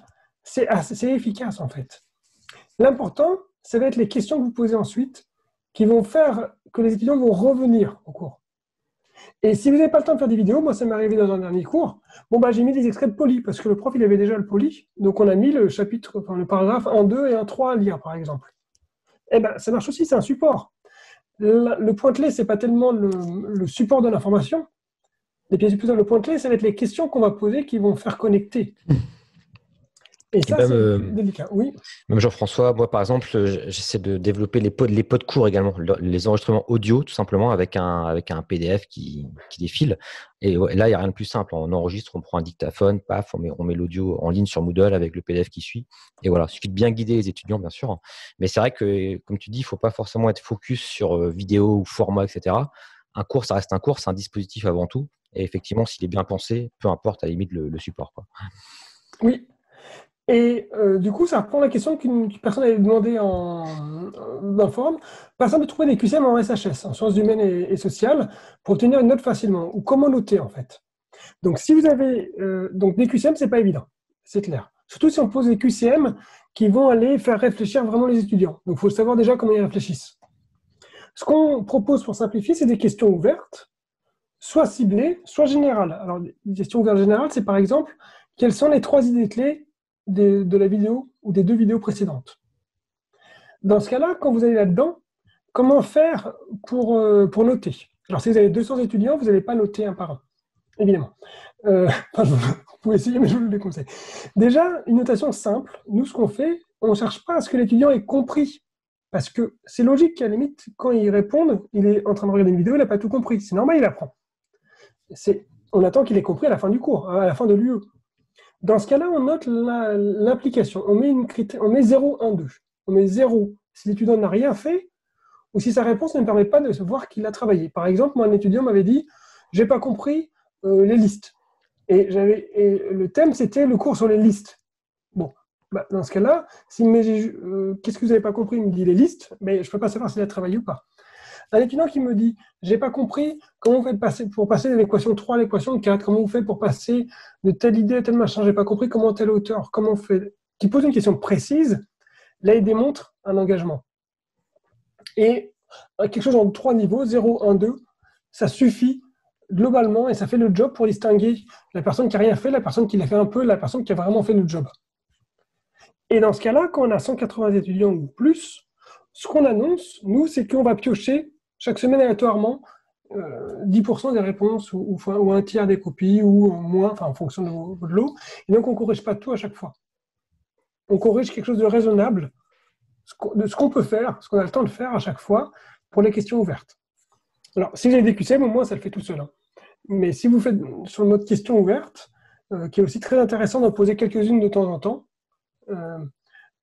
c'est efficace en fait. L'important, ça va être les questions que vous posez ensuite, qui vont faire que les étudiants vont revenir au cours. Et si vous n'avez pas le temps de faire des vidéos, moi ça m'est arrivé dans un dernier cours, j'ai mis des extraits de poly, parce que le prof il avait déjà le poly, donc on a mis le paragraphe 1, 2 et 1, 3 à lire par exemple. Ça marche aussi, c'est un support. Le point clé, ce n'est pas tellement le support de l'information, mais bien plutôt le point clé, ça va être les questions qu'on va poser qui vont faire connecter. Et ça, c'est délicat. Oui. Même Jean-François, moi par exemple, j'essaie de développer les pods de cours également, les enregistrements audio tout simplement avec un PDF qui défile. Et là, il n'y a rien de plus simple. On enregistre, on prend un dictaphone, paf, on met l'audio en ligne sur Moodle avec le PDF qui suit. Et voilà, il suffit de bien guider les étudiants, bien sûr. Mais c'est vrai que, comme tu dis, il ne faut pas forcément être focus sur vidéo ou format, etc. Un cours, ça reste un cours, c'est un dispositif avant tout. Et effectivement, s'il est bien pensé, peu importe à la limite le support, quoi. Oui. Et du coup, ça reprend la question qu'une personne avait demandé dans le forum. Personne de trouver des QCM en SHS, en sciences humaines et sociales, pour obtenir une note facilement. Ou comment noter, en fait. Donc, si vous avez donc des QCM, c'est pas évident. C'est clair. Surtout si on pose des QCM qui vont aller faire réfléchir vraiment les étudiants. Donc, il faut savoir déjà comment ils réfléchissent. Ce qu'on propose pour simplifier, c'est des questions ouvertes, soit ciblées, soit générales. Alors, des questions ouvertes générales, c'est par exemple, quelles sont les 3 idées clés de la vidéo ou des 2 vidéos précédentes? Dans ce cas-là, quand vous allez là-dedans, comment faire pour noter? Alors, si vous avez 200 étudiants, vous n'allez pas noter un par un, évidemment. Vous pouvez essayer, mais je vous le déconseille. Déjà, une notation simple. Nous, ce qu'on fait, on ne cherche pas à ce que l'étudiant ait compris. Parce que c'est logique qu'à la limite, quand il répond, il est en train de regarder une vidéo, il n'a pas tout compris. C'est normal, il apprend. On attend qu'il ait compris à la fin du cours, à la fin de l'UE. Dans ce cas-là, on note l'implication. On met 0, 1, 2. On met 0 si l'étudiant n'a rien fait ou si sa réponse ne permet pas de voir qu'il a travaillé. Par exemple, moi, un étudiant m'avait dit « j'ai pas compris les listes ». Et le thème, c'était le cours sur les listes. Bon, dans ce cas-là, s'il me dit qu'est-ce que vous n'avez pas compris, il me dit les listes, mais je ne peux pas savoir s'il a travaillé ou pas. Un étudiant qui me dit j'ai pas compris comment vous faites pour passer de l'équation 3 à l'équation 4, comment vous faites pour passer de telle idée à tel machin, j'ai pas compris comment telle hauteur, comment on fait, qui pose une question précise, là il démontre un engagement. Et quelque chose en 3 niveaux, 0, 1, 2, ça suffit globalement, et ça fait le job pour distinguer la personne qui n'a rien fait, la personne qui l'a fait un peu, la personne qui a vraiment fait le job. Et dans ce cas-là, quand on a 180 étudiants ou plus, ce qu'on annonce, nous, c'est qu'on va piocher chaque semaine aléatoirement 10% des réponses ou un tiers des copies ou moins, enfin en fonction de l'eau. Et donc, on ne corrige pas tout à chaque fois. On corrige quelque chose de raisonnable, de ce qu'on peut faire, ce qu'on a le temps de faire à chaque fois pour les questions ouvertes. Alors, si vous avez des QCM, au moins, ça le fait tout seul. Hein. Mais si vous faites sur le mode question ouverte, qui est aussi très intéressant d'en poser quelques-unes de temps en temps,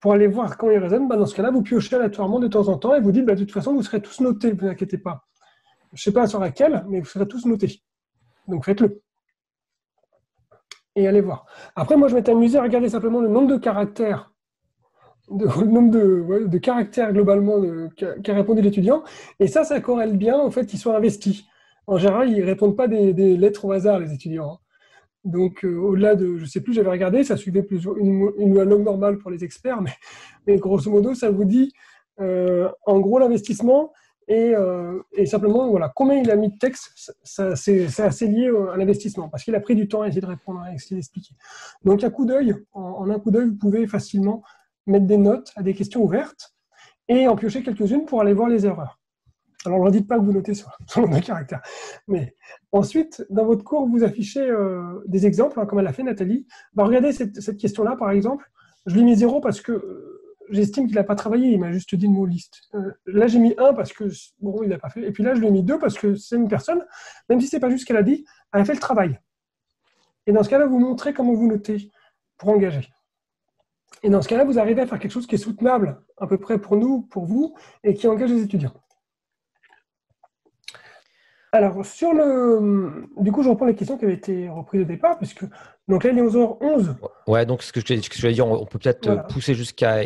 pour aller voir quand ils raisonnent, dans ce cas-là, vous piochez aléatoirement de temps en temps et vous dites, de toute façon, vous serez tous notés, ne vous inquiétez pas. Je ne sais pas sur laquelle, mais vous serez tous notés. Donc faites-le. Et allez voir. Après, moi, je m'étais amusé à regarder simplement le nombre de caractères, le nombre de caractères globalement qu'a répondu l'étudiant. Et ça corrèle bien au fait qu'ils soient investis. En général, ils ne répondent pas des lettres au hasard, les étudiants. Hein. Donc, au-delà de, je ne sais plus, j'avais regardé, ça suivait plus une loi normale pour les experts, mais grosso modo, ça vous dit, en gros, l'investissement et simplement, voilà, combien il a mis de texte, c'est assez lié à l'investissement, parce qu'il a pris du temps à essayer de répondre à ce qu'il expliquait. Donc, un coup d'œil, en un coup d'œil, vous pouvez facilement mettre des notes à des questions ouvertes et en piocher quelques-unes pour aller voir les erreurs. Alors, ne leur dites pas que vous notez sur le nombre de caractères. Mais ensuite, dans votre cours, vous affichez des exemples, hein, comme elle a fait Nathalie. Regardez cette question-là, par exemple. Je lui ai mis 0 parce que j'estime qu'il n'a pas travaillé. Il m'a juste dit le mot liste. Là, j'ai mis 1 parce que, bon, il n'a pas fait. Et puis là, je lui ai mis 2 parce que c'est une personne, même si ce n'est pas juste ce qu'elle a dit, elle a fait le travail. Et dans ce cas-là, vous montrez comment vous notez pour engager. Et dans ce cas-là, vous arrivez à faire quelque chose qui est soutenable, à peu près pour nous, pour vous, et qui engage les étudiants. Alors, du coup, je reprends les questions qui avaient été reprises au départ, puisque donc là, il est 11h11. Ouais, donc ce que je voulais dire, on peut peut-être pousser jusqu'à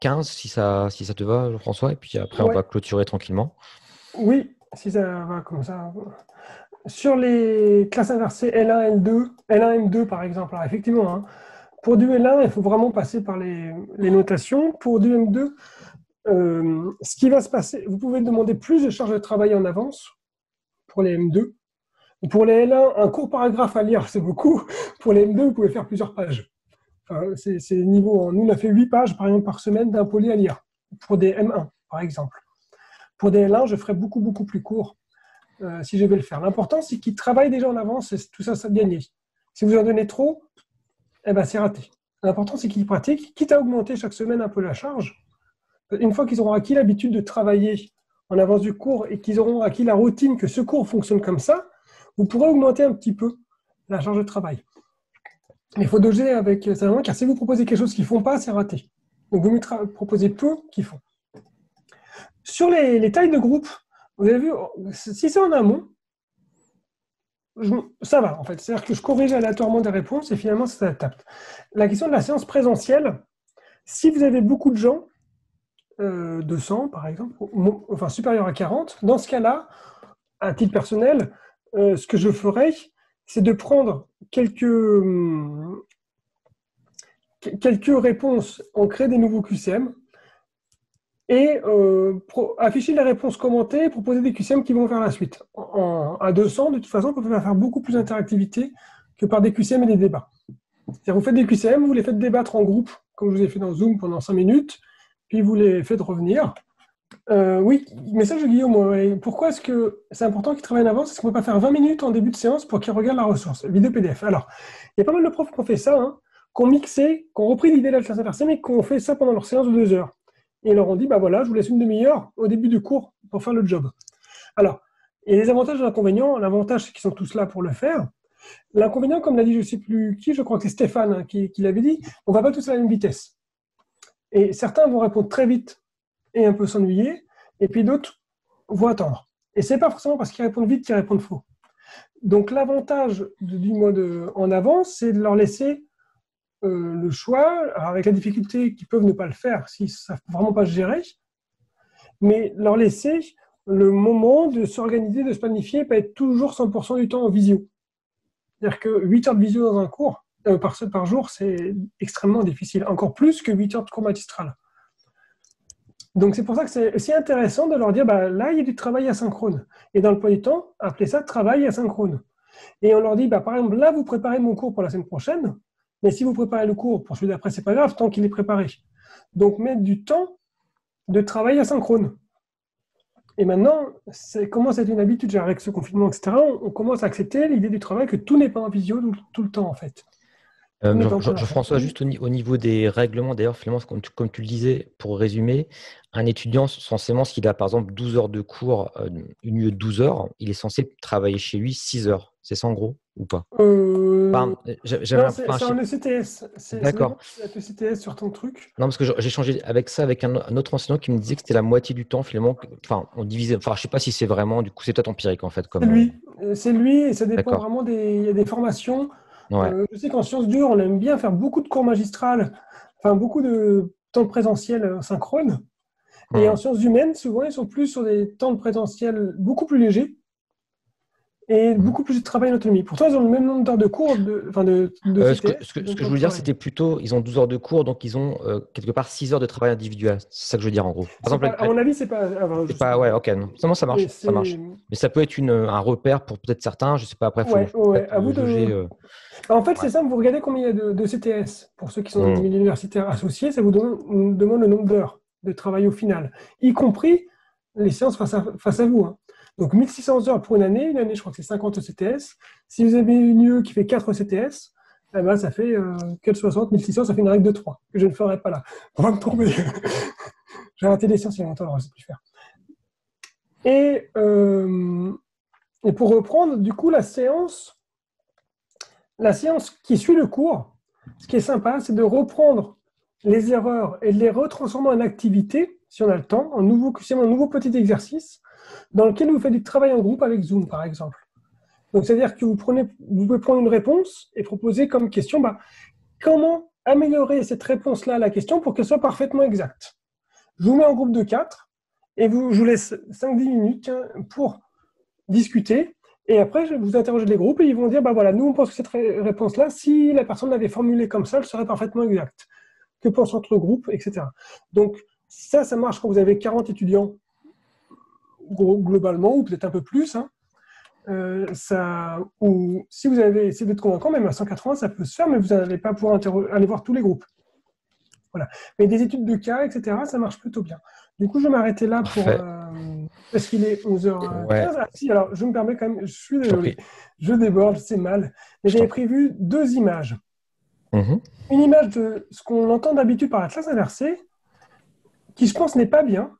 15 si ça te va, Jean-François, et puis après, on va clôturer tranquillement. Oui, si ça va comme ça. Sur les classes inversées L1, L2, L1, M2 par exemple, alors effectivement, hein, pour du L1, il faut vraiment passer par les notations. Pour du M2, ce qui va se passer, vous pouvez demander plus de charges de travail en avance pour les M2. Pour les L1, un court paragraphe à lire, c'est beaucoup. Pour les M2, vous pouvez faire plusieurs pages. Enfin, c'est niveau. Nous, on a fait 8 pages, par exemple, par semaine d'un poly à lire. Pour des M1, par exemple. Pour des L1, je ferai beaucoup, beaucoup plus court si je vais le faire. L'important, c'est qu'ils travaillent déjà en avance et tout ça, ça gagner. Si vous en donnez trop, eh ben, c'est raté. L'important, c'est qu'ils pratiquent, quitte à augmenter chaque semaine un peu la charge. Une fois qu'ils auront acquis l'habitude de travailler en avance du cours et qu'ils auront acquis la routine que ce cours fonctionne comme ça, vous pourrez augmenter un petit peu la charge de travail. Mais il faut doser avec ça, car si vous proposez quelque chose qu'ils ne font pas, c'est raté. Donc vous proposez peu qu'ils font. Sur les tailles de groupe, vous avez vu, si c'est en amont, ça va en fait. C'est-à-dire que je corrige aléatoirement des réponses et finalement ça s'adapte. La question de la séance présentielle, si vous avez beaucoup de gens, 200 par exemple, enfin supérieur à 40, dans ce cas-là, à titre personnel, ce que je ferais, c'est de prendre quelques réponses, on crée des nouveaux QCM, et afficher les réponses commentées et proposer des QCM qui vont vers la suite. À 200, de toute façon, on peut faire beaucoup plus d'interactivité que par des QCM et des débats. C'est-à-dire, vous faites des QCM, vous les faites débattre en groupe, comme je vous ai fait dans Zoom pendant 5 minutes, puis vous les faites revenir. Oui, message de Guillaume. Pourquoi est-ce que c'est important qu'ils travaillent en avance? Est-ce qu'on ne peut pas faire 20 minutes en début de séance pour qu'ils regardent la ressource, vidéo PDF? Alors, il y a pas mal de profs qui ont fait ça, qui ont mixé, qui ont repris l'idée de la classe inversée, mais qui ont fait ça pendant leur séance de 2 heures. Et ils leur ont dit, bah voilà, je vous laisse une demi-heure au début du cours pour faire le job. Alors, il y a les avantages et les inconvénients. L'avantage, c'est qu'ils sont tous là pour le faire. L'inconvénient, comme l'a dit je ne sais plus qui, je crois que c'est Stéphane qui l'avait dit, on ne va pas tous à la même vitesse. Et certains vont répondre très vite et un peu s'ennuyer, et puis d'autres vont attendre. Et ce n'est pas forcément parce qu'ils répondent vite qu'ils répondent faux. Donc l'avantage du mode en avance, c'est de leur laisser le choix, alors avec la difficulté qu'ils peuvent ne pas le faire s'ils ne savent vraiment pas se gérer, mais leur laisser le moment de s'organiser, de se planifier, pas être toujours 100% du temps en visio. C'est-à-dire que 8 heures de visio dans un cours par jour, c'est extrêmement difficile, encore plus que 8 heures de cours magistral. Donc c'est pour ça que c'est aussi intéressant de leur dire, bah, là, il y a du travail asynchrone. Et dans le premier temps, appelez ça travail asynchrone. Et on leur dit, bah, par exemple, là, vous préparez mon cours pour la semaine prochaine, mais si vous préparez le cours pour celui d'après, c'est pas grave, tant qu'il est préparé. Donc mettre du temps de travail asynchrone. Et maintenant, commence à être une habitude, avec ce confinement, etc., on commence à accepter l'idée du travail que tout n'est pas en visio tout le temps, en fait. Jean-François, juste au niveau des règlements, d'ailleurs, finalement, comme tu le disais, pour résumer, un étudiant, censément, s'il a par exemple 12 heures de cours, une lieu de 12 heures, il est censé travailler chez lui 6 heures. C'est ça en gros ou pas? Non, c'est en ECTS. D'accord. C'est ECTS sur ton truc. Non, parce que j'ai changé avec ça avec un autre enseignant qui me disait que c'était la moitié du temps, finalement. Enfin, on divisait. Enfin, je sais pas si c'est vraiment, du coup, c'est peut-être empirique en fait. C'est lui, et ça dépend vraiment il y a des formations. Ouais. Je sais qu'en sciences dures, on aime bien faire beaucoup de cours magistrales, enfin beaucoup de temps de présentiel synchrone. Et en sciences humaines, souvent, ils sont plus sur des temps de présentiel beaucoup plus légers et beaucoup plus de travail en autonomie. Pourtant, ils ont le même nombre d'heures de cours de CTS. Ce que je voulais dire, c'était plutôt, ils ont 12 heures de cours, donc ils ont quelque part 6 heures de travail individuel. C'est ça que je veux dire en gros. Par exemple, à mon avis, c'est pas... ouais, ok. Non, ça marche, ça marche. Mais ça peut être un repère pour peut-être certains, je sais pas, après, à vous de... En fait, c'est simple, vous regardez combien il y a de CTS. Pour ceux qui sont dans les milieux universitaires associés, ça vous demande le nombre d'heures de travail au final, y compris les séances face à vous. Donc 1600 heures pour une année, je crois que c'est 50 CTS. Si vous avez une UE qui fait 4 CTS, eh ben, ça fait 60, 1600, ça fait une règle de 3, que je ne ferai pas là. On va me tomber. J'ai raté les sciences il y a longtemps, alors je ne sais plus faire. Et pour reprendre, du coup, la séance qui suit le cours, ce qui est sympa, c'est de reprendre les erreurs et de les retransformer en activité, si on a le temps, en nouveau petit exercice, dans lequel vous faites du travail en groupe avec Zoom, par exemple. Donc, c'est-à-dire que vous pouvez prendre une réponse et proposer comme question, comment améliorer cette réponse-là à la question pour qu'elle soit parfaitement exacte. Je vous mets en groupe de 4 et je vous laisse 5-10 minutes pour discuter. Et après, je vais vous interroger les groupes et ils vont dire, voilà, nous, on pense que cette réponse-là, si la personne l'avait formulée comme ça, elle serait parfaitement exacte. Que pense notre groupe, etc. Donc, ça marche quand vous avez 40 étudiants globalement, ou peut-être un peu plus. Ou si vous avez essayé d'être convaincant, même à 180, ça peut se faire, mais vous n'allez pas pouvoir aller voir tous les groupes. Voilà. Mais des études de cas, etc., ça marche plutôt bien. Du coup, je vais m'arrêter là parce qu'il est 11h15. Ouais. Ah, si, alors, je me permets quand même, je suis désolé, je déborde, c'est mal. Mais j'avais prévu 2 images. Une image de ce qu'on entend d'habitude par la classe inversée, qui, je pense, n'est pas bien.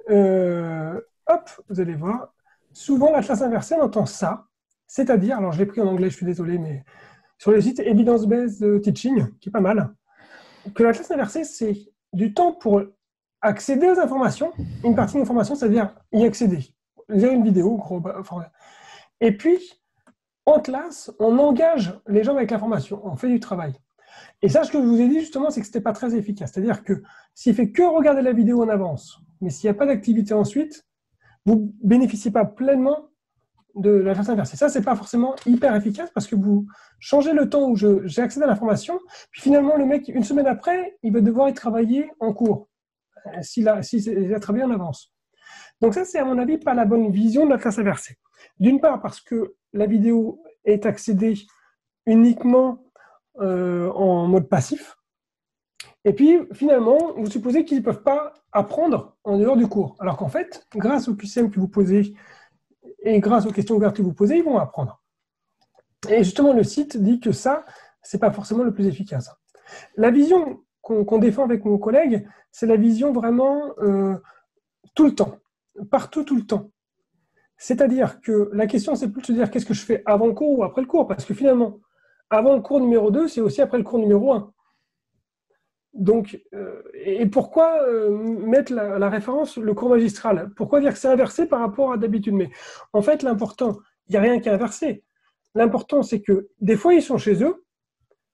Vous allez voir. Souvent, la classe inversée, on entend ça. C'est-à-dire, alors je l'ai pris en anglais, je suis désolé, mais sur le site Evidence-Based Teaching, qui est pas mal, que la classe inversée, c'est du temps pour accéder aux informations. Une partie de l'information, c'est-à-dire y accéder. Lire une vidéo, et puis, en classe, on engage les gens avec l'information, on fait du travail. Et ça, ce que je vous ai dit justement, c'est que ce n'était pas très efficace. C'est-à-dire que s'il fait que regarder la vidéo en avance, mais s'il n'y a pas d'activité ensuite, vous ne bénéficiez pas pleinement de la classe inversée. Ça, ce n'est pas forcément hyper efficace parce que vous changez le temps où j'ai accès à l'information, puis finalement, le mec, une semaine après, il va devoir y travailler en cours. si c'est très bien en avance. Donc ça, c'est à mon avis pas la bonne vision de la classe inversée. D'une part parce que la vidéo est accédée uniquement en mode passif. Et puis, finalement, vous supposez qu'ils ne peuvent pas apprendre en dehors du cours. Alors qu'en fait, grâce aux QCM que vous posez et grâce aux questions ouvertes que vous posez, ils vont apprendre. Et justement, le site dit que ça, ce n'est pas forcément le plus efficace. La vision qu'on défend avec mon collègue, c'est la vision vraiment tout le temps, partout, tout le temps. C'est-à-dire que la question, c'est plus de se dire qu'est-ce que je fais avant le cours ou après le cours, parce que finalement, avant le cours numéro 2, c'est aussi après le cours numéro 1. Donc, et pourquoi mettre la référence, le cours magistral? Pourquoi dire que c'est inversé par rapport à d'habitude? Mais en fait, l'important, il n'y a rien qui est inversé. L'important, c'est que des fois, ils sont chez eux,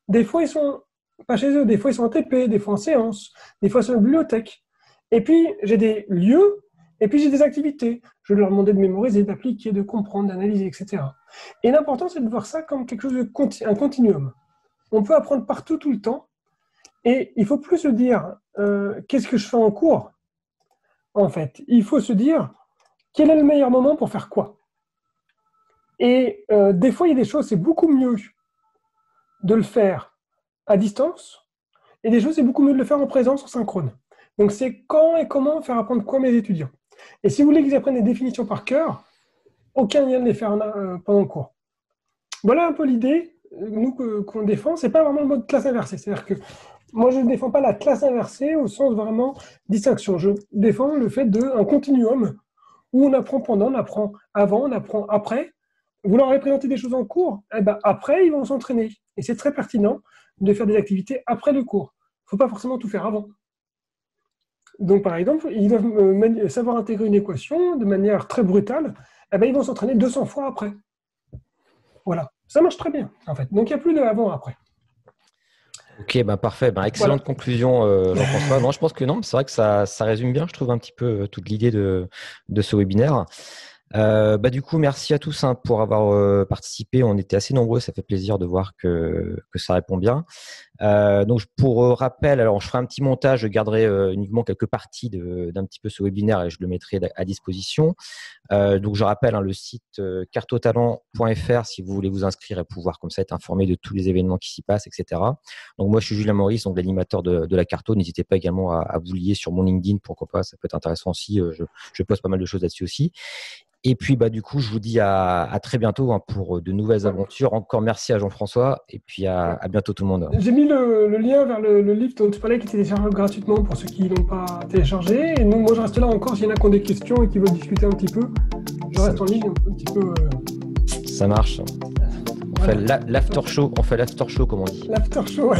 des fois, ils sont pas chez eux, des fois, ils sont en TP, des fois en séance, des fois, ils sont en bibliothèque. Et puis, j'ai des lieux, et puis j'ai des activités. Je leur demandais de mémoriser, d'appliquer, de comprendre, d'analyser, etc. Et l'important, c'est de voir ça comme quelque chose de un continuum. On peut apprendre partout, tout le temps. Et il ne faut plus se dire qu'est-ce que je fais en cours, en fait. Il faut se dire quel est le meilleur moment pour faire quoi. Et des fois, il y a des choses, c'est beaucoup mieux de le faire à distance, et des choses, c'est beaucoup mieux de le faire en présence, en synchrone. Donc, c'est quand et comment faire apprendre quoi mes étudiants. Et si vous voulez qu'ils apprennent des définitions par cœur, aucun lien de les faire pendant le cours. Voilà un peu l'idée, nous, qu'on défend. Ce n'est pas vraiment le mode classe inversée. C'est-à-dire que moi, je ne défends pas la classe inversée au sens vraiment distinction. Je défends le fait d'un continuum où on apprend pendant, on apprend avant, on apprend après. Vous leur avez présenté des choses en cours, eh ben, après, ils vont s'entraîner. Et c'est très pertinent de faire des activités après le cours. Il ne faut pas forcément tout faire avant. Donc, par exemple, ils doivent savoir intégrer une équation de manière très brutale. Eh ben, ils vont s'entraîner 200 fois après. Voilà. Ça marche très bien, en fait. Donc, il n'y a plus de avant-après. Ok, ben parfait. Ben, excellente conclusion, Jean-François. Non, je pense que non, c'est vrai que ça résume bien, je trouve, un petit peu toute l'idée de ce webinaire. Du coup, merci à tous pour avoir participé. On était assez nombreux, ça fait plaisir de voir que ça répond bien. Donc, pour rappel, alors je ferai un petit montage, je garderai uniquement quelques parties d'un petit peu ce webinaire et je le mettrai à disposition. Donc, je rappelle le site cartotalent.fr si vous voulez vous inscrire et pouvoir comme ça être informé de tous les événements qui s'y passent, etc. Donc, moi, je suis Julien Maurice, donc l'animateur de la Carto. N'hésitez pas également à vous lier sur mon LinkedIn, pourquoi pas, ça peut être intéressant aussi. Je poste pas mal de choses là-dessus aussi. Et puis, du coup, je vous dis à très bientôt pour de nouvelles aventures. Encore merci à Jean-François et puis à bientôt tout le monde. J'ai mis le lien vers le livre dont tu parlais qui était téléchargeable gratuitement pour ceux qui ne l'ont pas téléchargé. Et moi, je reste là encore s'il y en a qui ont des questions et qui veulent discuter un petit peu. Je reste en ligne un petit peu. Ça marche. On fait l'after show, comme on dit. L'after show, ouais.